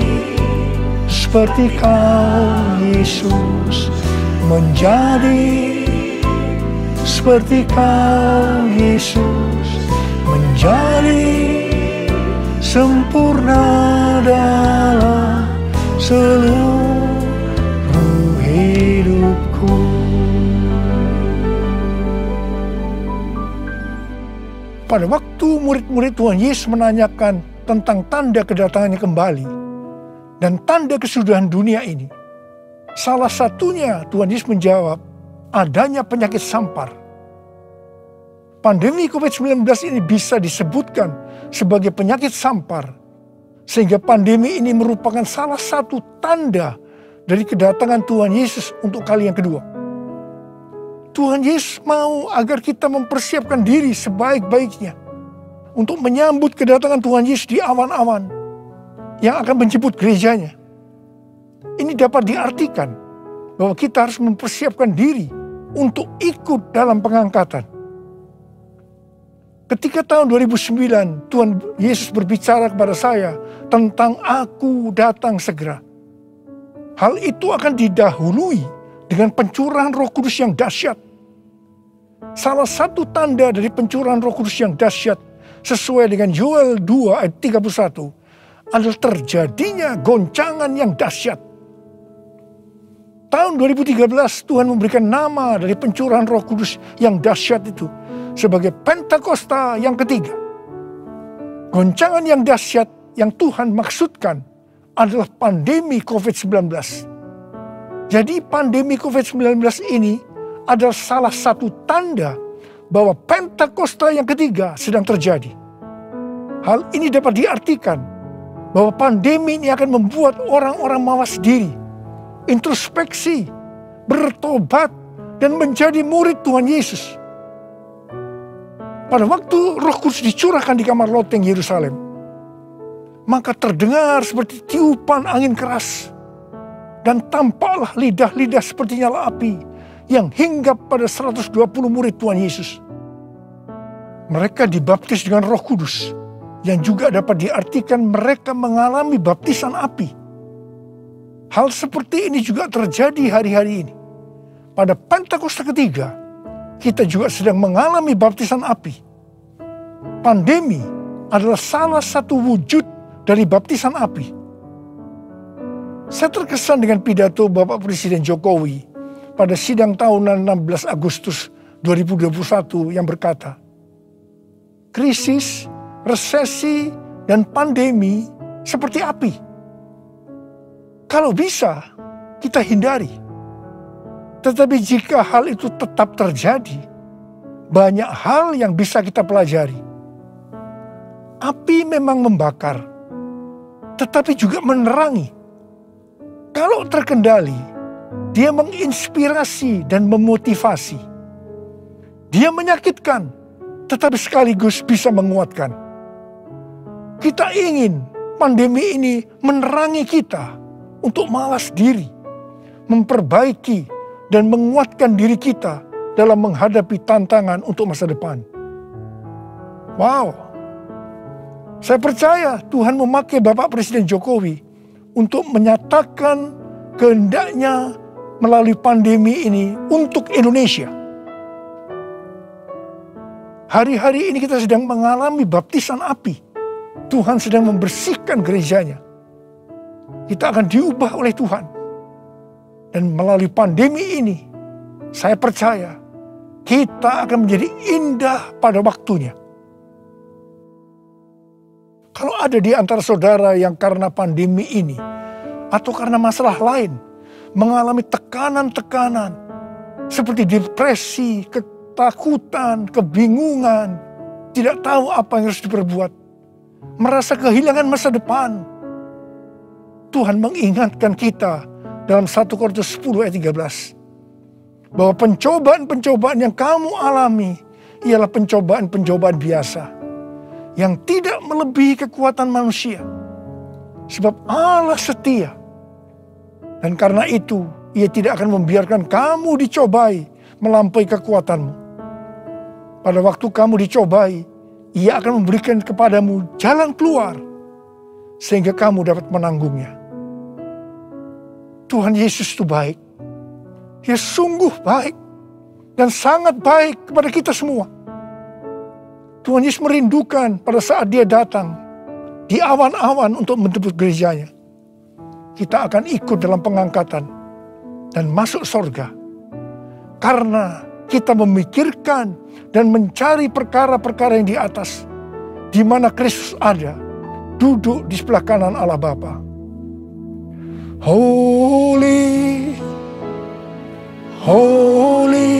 seperti Kau, Yesus, menjadi seperti Kau, Yesus, menjadi sempurna dalam seluruh hidupku. Pada waktu murid-murid Tuhan Yesus menanyakan tentang tanda kedatangannya kembali dan tanda kesudahan dunia ini, salah satunya Tuhan Yesus menjawab, adanya penyakit sampar. Pandemi COVID-19 ini bisa disebutkan sebagai penyakit sampar, sehingga pandemi ini merupakan salah satu tanda dari kedatangan Tuhan Yesus untuk kali yang kedua. Tuhan Yesus mau agar kita mempersiapkan diri sebaik-baiknya untuk menyambut kedatangan Tuhan Yesus di awan-awan yang akan menjemput gerejanya. Ini dapat diartikan bahwa kita harus mempersiapkan diri untuk ikut dalam pengangkatan. Ketika tahun 2009 Tuhan Yesus berbicara kepada saya tentang aku datang segera, hal itu akan didahului dengan pencurahan Roh Kudus yang dahsyat. Salah satu tanda dari pencurahan Roh Kudus yang dahsyat sesuai dengan Yoel 2 ayat 31 adalah terjadinya goncangan yang dahsyat. Tahun 2013 Tuhan memberikan nama dari pencurahan Roh Kudus yang dahsyat itu sebagai Pentakosta yang ketiga. Goncangan yang dahsyat yang Tuhan maksudkan adalah pandemi COVID-19. Jadi pandemi COVID-19 ini adalah salah satu tanda bahwa Pentakosta yang ketiga sedang terjadi. Hal ini dapat diartikan bahwa pandemi ini akan membuat orang-orang mawas diri, introspeksi, bertobat, dan menjadi murid Tuhan Yesus. Pada waktu Roh Kudus dicurahkan di kamar loteng Yerusalem, maka terdengar seperti tiupan angin keras, dan tampaklah lidah-lidah seperti nyala api yang hinggap pada 120 murid Tuhan Yesus. Mereka dibaptis dengan Roh Kudus, yang juga dapat diartikan mereka mengalami baptisan api. Hal seperti ini juga terjadi hari-hari ini. Pada Pentakosta ketiga, kita juga sedang mengalami baptisan api. Pandemi adalah salah satu wujud dari baptisan api. Saya terkesan dengan pidato Bapak Presiden Jokowi pada sidang tahunan 16 Agustus 2021 yang berkata, krisis, resesi, dan pandemi seperti api. Kalau bisa, kita hindari. Tetapi jika hal itu tetap terjadi, banyak hal yang bisa kita pelajari. Api memang membakar, tetapi juga menerangi. Kalau terkendali, dia menginspirasi dan memotivasi. Dia menyakitkan, tetapi sekaligus bisa menguatkan. Kita ingin pandemi ini menerangi kita untuk malas diri, memperbaiki dan menguatkan diri kita dalam menghadapi tantangan untuk masa depan. Wow, saya percaya Tuhan memakai Bapak Presiden Jokowi untuk menyatakan kehendaknya melalui pandemi ini untuk Indonesia. Hari-hari ini kita sedang mengalami baptisan api. Tuhan sedang membersihkan gerejanya. Kita akan diubah oleh Tuhan. Dan melalui pandemi ini, saya percaya kita akan menjadi indah pada waktunya. Kalau ada di antara saudara yang karena pandemi ini atau karena masalah lain mengalami tekanan-tekanan seperti depresi, ketakutan, kebingungan, tidak tahu apa yang harus diperbuat, merasa kehilangan masa depan, Tuhan mengingatkan kita dalam 1 Korintus 10 ayat 13 bahwa pencobaan-pencobaan yang kamu alami ialah pencobaan-pencobaan biasa yang tidak melebihi kekuatan manusia. Sebab Allah setia. Dan karena itu, Ia tidak akan membiarkan kamu dicobai melampaui kekuatanmu. Pada waktu kamu dicobai, Ia akan memberikan kepadamu jalan keluar, sehingga kamu dapat menanggungnya. Tuhan Yesus itu baik. Dia sungguh baik. Dan sangat baik kepada kita semua. Tuhan Yesus merindukan pada saat dia datang di awan-awan untuk menjemput gerejanya. Kita akan ikut dalam pengangkatan dan masuk surga. Karena kita memikirkan dan mencari perkara-perkara yang di atas, di mana Kristus ada, duduk di sebelah kanan Allah Bapa. Holy, holy,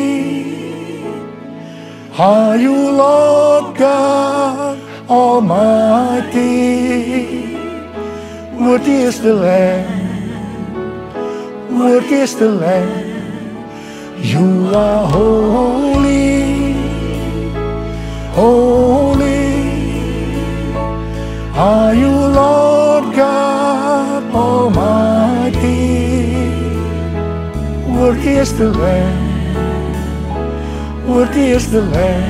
are you Lord God Almighty? Worthy is the Lamb, worthy is the Lamb. You are holy, holy, are you Lord God Almighty? Worthy is the Lamb, worthy is the Lamb.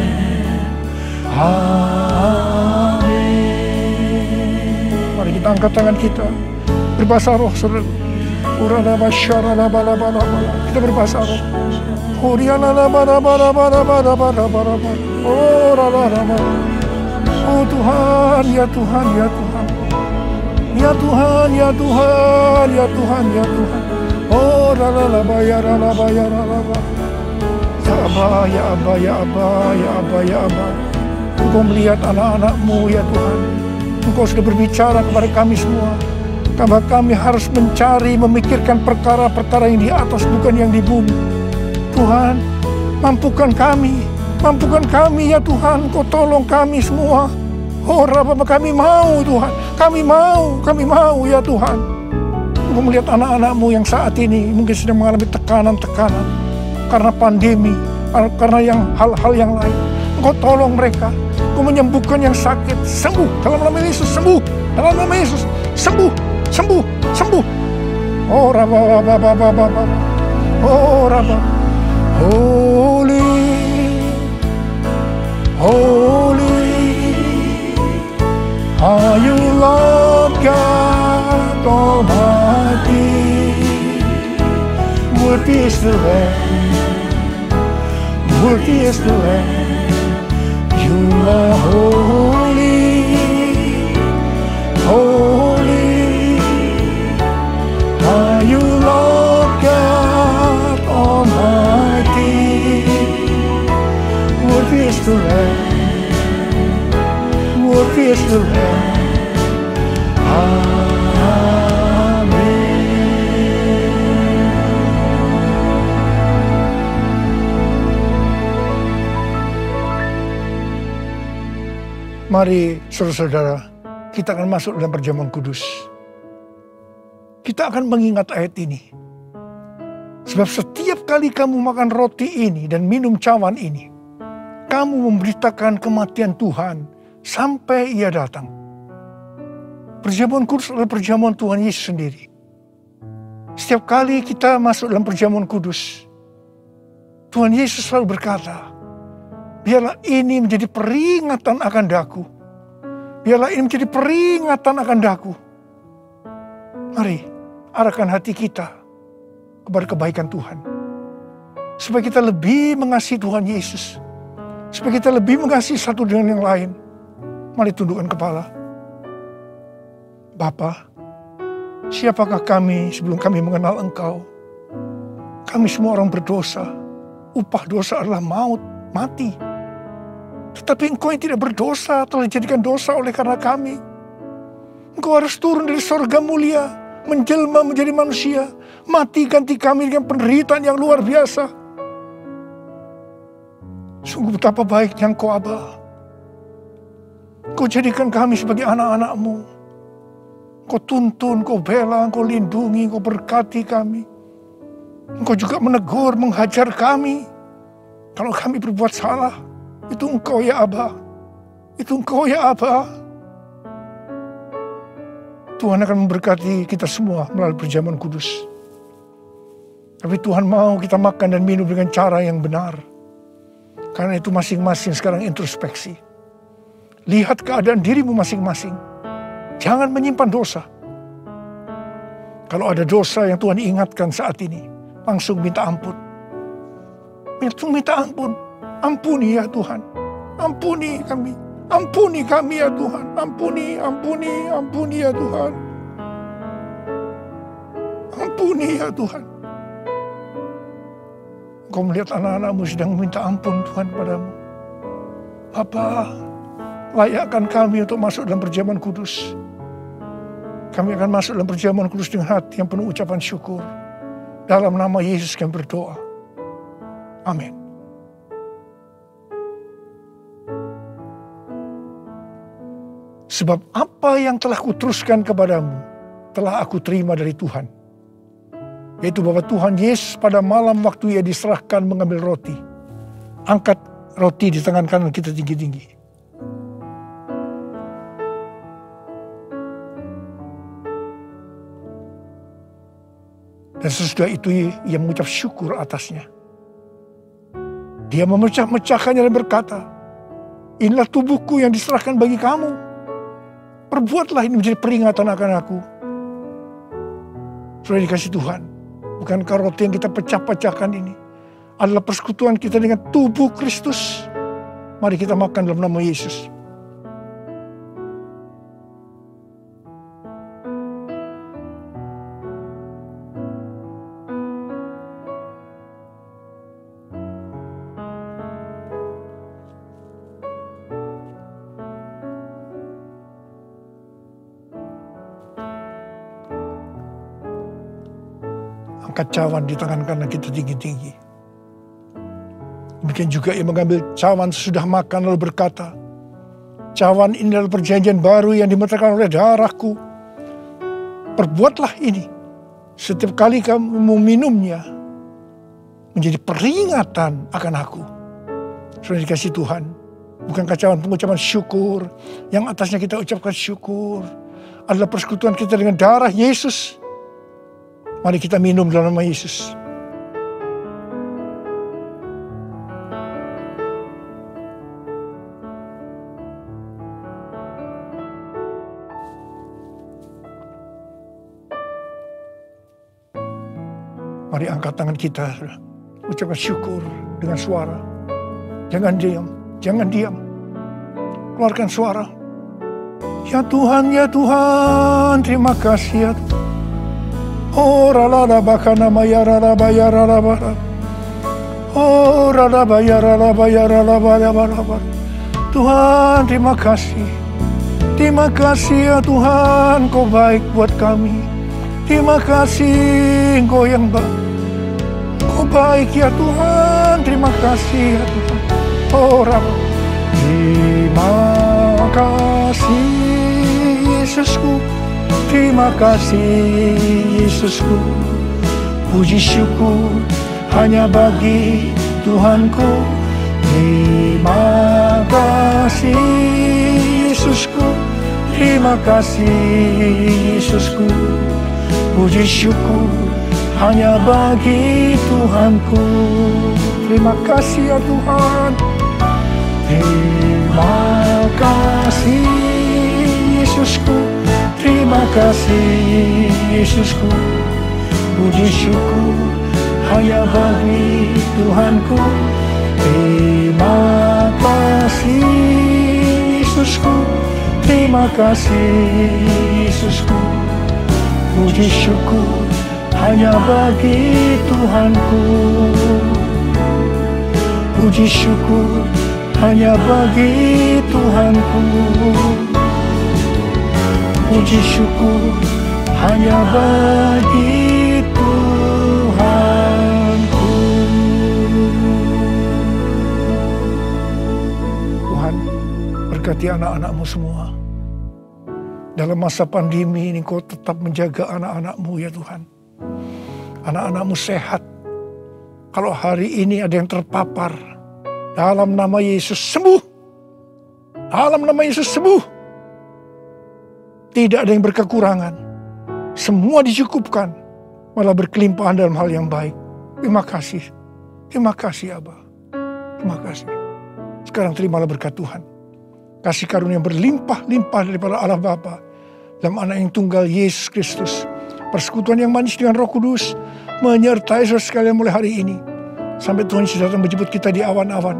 Amin. Mari kita angkat tangan kita, berbahasa roh, saudara. Kita berbahasa roh. Oh Tuhan, ya Tuhan, ya Tuhan, ya Tuhan, ya Tuhan, ya Tuhan, ya Tuhan. Oh ya Abba, ya Abba, ya Abba, ya Abba, ya Abba. Engkau melihat anak-anak-Mu ya Tuhan. Engkau sudah berbicara kepada kami semua. Karena kami harus mencari, memikirkan perkara-perkara yang di atas, bukan yang di bumi. Tuhan, mampukan kami ya Tuhan. Kau tolong kami semua. Oh Rabbah, kami mau Tuhan. Kami mau ya Tuhan. Engkau melihat anak-anak-Mu yang saat ini mungkin sedang mengalami tekanan-tekanan. Karena pandemi, karena yang hal-hal yang lain. Engkau tolong mereka. Engkau menyembuhkan yang sakit. Sembuh dalam nama Yesus, sembuh. Dalam nama Yesus, sembuh. Sembuh, sembuh. Oh Rabbah, oh Rabbah. Holy, holy, are you Lord God Almighty? Worthy is the Lamb, worthy is the Lamb. You are holy, the Lamb. Worthy is the Lamb. Mari saudara-saudara, kita akan masuk dalam perjamuan kudus. Kita akan mengingat ayat ini. Sebab setiap kali kamu makan roti ini dan minum cawan ini, kamu memberitakan kematian Tuhan sampai Ia datang. Perjamuan kudus adalah perjamuan Tuhan Yesus sendiri. Setiap kali kita masuk dalam perjamuan kudus, Tuhan Yesus selalu berkata, biarlah ini menjadi peringatan akan daku. Biarlah ini menjadi peringatan akan daku. Mari, arahkan hati kita kepada kebaikan Tuhan. Supaya kita lebih mengasihi Tuhan Yesus. Supaya kita lebih mengasihi satu dengan yang lain. Mari tundukkan kepala. Bapa, siapakah kami sebelum kami mengenal Engkau? Kami semua orang berdosa. Upah dosa adalah maut, mati. Tetapi Engkau yang tidak berdosa telah dijadikan dosa oleh karena kami. Engkau harus turun dari sorga mulia, menjelma menjadi manusia, mati ganti kami dengan penderitaan yang luar biasa. Sungguh betapa baiknya Engkau, Aba. Engkau jadikan kami sebagai anak-anak-Mu. Engkau tuntun, Engkau bela, Engkau lindungi, Engkau berkati kami. Engkau juga menegur, menghajar kami. Kalau kami berbuat salah, itu Engkau ya Aba. Itu Engkau ya Aba. Tuhan akan memberkati kita semua melalui perjamuan kudus. Tapi Tuhan mau kita makan dan minum dengan cara yang benar. Karena itu masing-masing sekarang introspeksi. Lihat keadaan dirimu masing-masing. Jangan menyimpan dosa. Kalau ada dosa yang Tuhan ingatkan saat ini, langsung minta ampun. Langsung minta ampun. Ampuni ya Tuhan. Ampuni kami. Ampuni kami ya Tuhan. Ampuni, ampuni, ampuni ya Tuhan. Ampuni ya Tuhan. Kau melihat anak-anakmu sedang meminta ampun Tuhan padamu. Bapa, layakkan kami untuk masuk dalam perjamuan kudus. Kami akan masuk dalam perjamuan kudus dengan hati yang penuh ucapan syukur. Dalam nama Yesus kami berdoa. Amin. Sebab apa yang telah kuteruskan kepadamu, telah aku terima dari Tuhan. Yaitu bahwa Tuhan Yesus pada malam waktu Ia diserahkan mengambil roti. Angkat roti di tangan kanan kita tinggi-tinggi. Dan sesudah itu Ia mengucap syukur atasnya. Dia memecah-mecahkannya dan berkata, inilah tubuhku yang diserahkan bagi kamu. Perbuatlah ini menjadi peringatan akan aku. Sudah dikasih Tuhan. Bukankah roti yang kita pecah-pecahkan ini adalah persekutuan kita dengan tubuh Kristus? Mari kita makan dalam nama Yesus. Angkat cawan di tangan kanan kita tinggi-tinggi. Demikian juga Ia mengambil cawan sesudah makan lalu berkata, cawan ini adalah perjanjian baru yang dimeterkan oleh darahku. Perbuatlah ini setiap kali kamu meminumnya menjadi peringatan akan aku. Sudah dikasih Tuhan. Bukankah cawan pengucapan syukur yang atasnya kita ucapkan syukur adalah persekutuan kita dengan darah Yesus. Mari kita minum dalam nama Yesus. Mari angkat tangan kita, ucapkan syukur dengan suara. Jangan diam, jangan diam. Keluarkan suara. Ya Tuhan, terima kasih ya Tuhan. Oh rala bakana maya rara baya rara bara. Oh, ralabaya, ralabaya, ralabaya, ralabaya. Tuhan, terima kasih. Terima kasih ya Tuhan, Kau baik buat kami. Terima kasih Engkau yang baik. Kau baik ya Tuhan, terima kasih ya Tuhan. Oh, ralabaya. Terima kasih Yesusku, terima kasih Yesusku. Puji syukur hanya bagi Tuhanku. Terima kasih Yesusku, terima kasih Yesusku. Puji syukur hanya bagi Tuhanku. Terima kasih ya Tuhan. Terima kasih Yesusku, terima kasih Yesusku. Puji syukur hanya bagi Tuhanku. Terima kasih Yesusku, terima kasih Yesusku. Puji syukur hanya bagi Tuhanku. Puji syukur hanya bagi Tuhanku. Puji syukur hanya bagi Tuhanku. Tuhan, berkati anak-anak-Mu semua. Dalam masa pandemi ini Kau tetap menjaga anak-anak-Mu ya Tuhan. Anak-anak-Mu sehat. Kalau hari ini ada yang terpapar, dalam nama Yesus sembuh. Dalam nama Yesus sembuh. Tidak ada yang berkekurangan. Semua dicukupkan. Malah berkelimpahan dalam hal yang baik. Terima kasih. Terima kasih Abba. Terima kasih. Sekarang terimalah berkat Tuhan. Kasih karunia yang berlimpah-limpah daripada Allah Bapa dalam Anak yang tunggal Yesus Kristus. Persekutuan yang manis dengan Roh Kudus menyertai saudara sekalian mulai hari ini. Sampai Tuhan Yesus datang menjemput kita di awan-awan.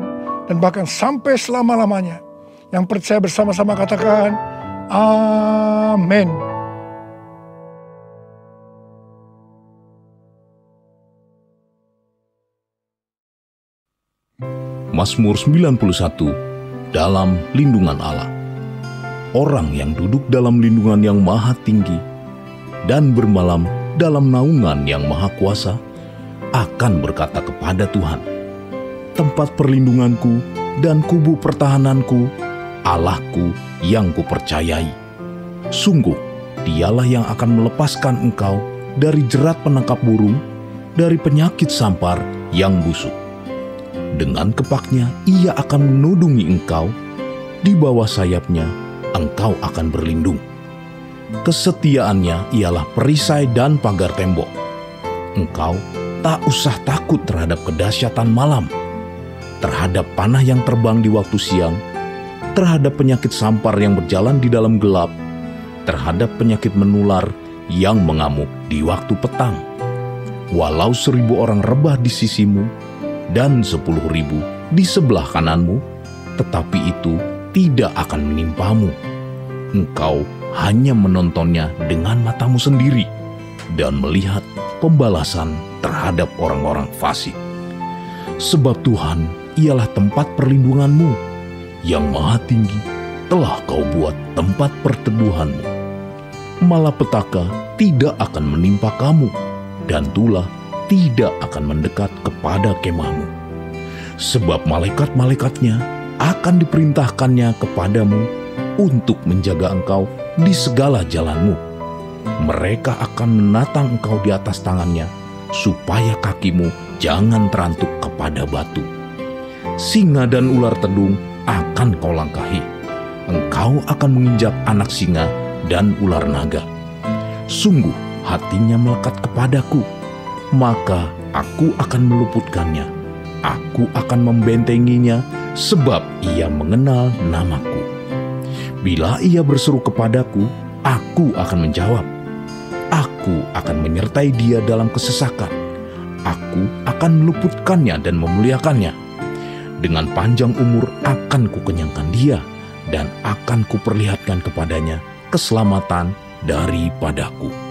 Dan bahkan sampai selama-lamanya. Yang percaya bersama-sama katakan, amin. Mazmur 91, dalam lindungan Allah. Orang yang duduk dalam lindungan yang maha tinggi dan bermalam dalam naungan yang maha kuasa akan berkata kepada Tuhan, tempat perlindunganku dan kubu pertahananku, Allahku yang kupercayai. Sungguh, Dialah yang akan melepaskan engkau dari jerat penangkap burung, dari penyakit sampar yang busuk. Dengan kepaknya Ia akan menudungi engkau, di bawah sayapnya engkau akan berlindung. Kesetiaannya ialah perisai dan pagar tembok. Engkau tak usah takut terhadap kedahsyatan malam, terhadap panah yang terbang di waktu siang, terhadap penyakit sampar yang berjalan di dalam gelap, terhadap penyakit menular yang mengamuk di waktu petang. Walau 1.000 orang rebah di sisimu dan 10.000 di sebelah kananmu, tetapi itu tidak akan menimpamu. Engkau hanya menontonnya dengan matamu sendiri dan melihat pembalasan terhadap orang-orang fasik. Sebab Tuhan ialah tempat perlindunganmu, yang maha tinggi telah kau buat tempat perteduhanmu. Malapetaka tidak akan menimpa kamu, dan tulah tidak akan mendekat kepada kemahmu. Sebab malaikat-malaikatnya akan diperintahkannya kepadamu untuk menjaga engkau di segala jalanmu. Mereka akan menatang engkau di atas tangannya, supaya kakimu jangan terantuk kepada batu. Singa dan ular tedung akan kau langkahi. Engkau akan menginjak anak singa dan ular naga. Sungguh hatinya melekat kepadaku, maka aku akan meluputkannya. Aku akan membentenginya, sebab ia mengenal namaku. Bila ia berseru kepadaku, aku akan menjawab. Aku akan menyertai dia dalam kesesakan. Aku akan meluputkannya dan memuliakannya. Dengan panjang umur akan kukenyangkan dia, dan akan kuperlihatkan kepadanya keselamatan daripadaku.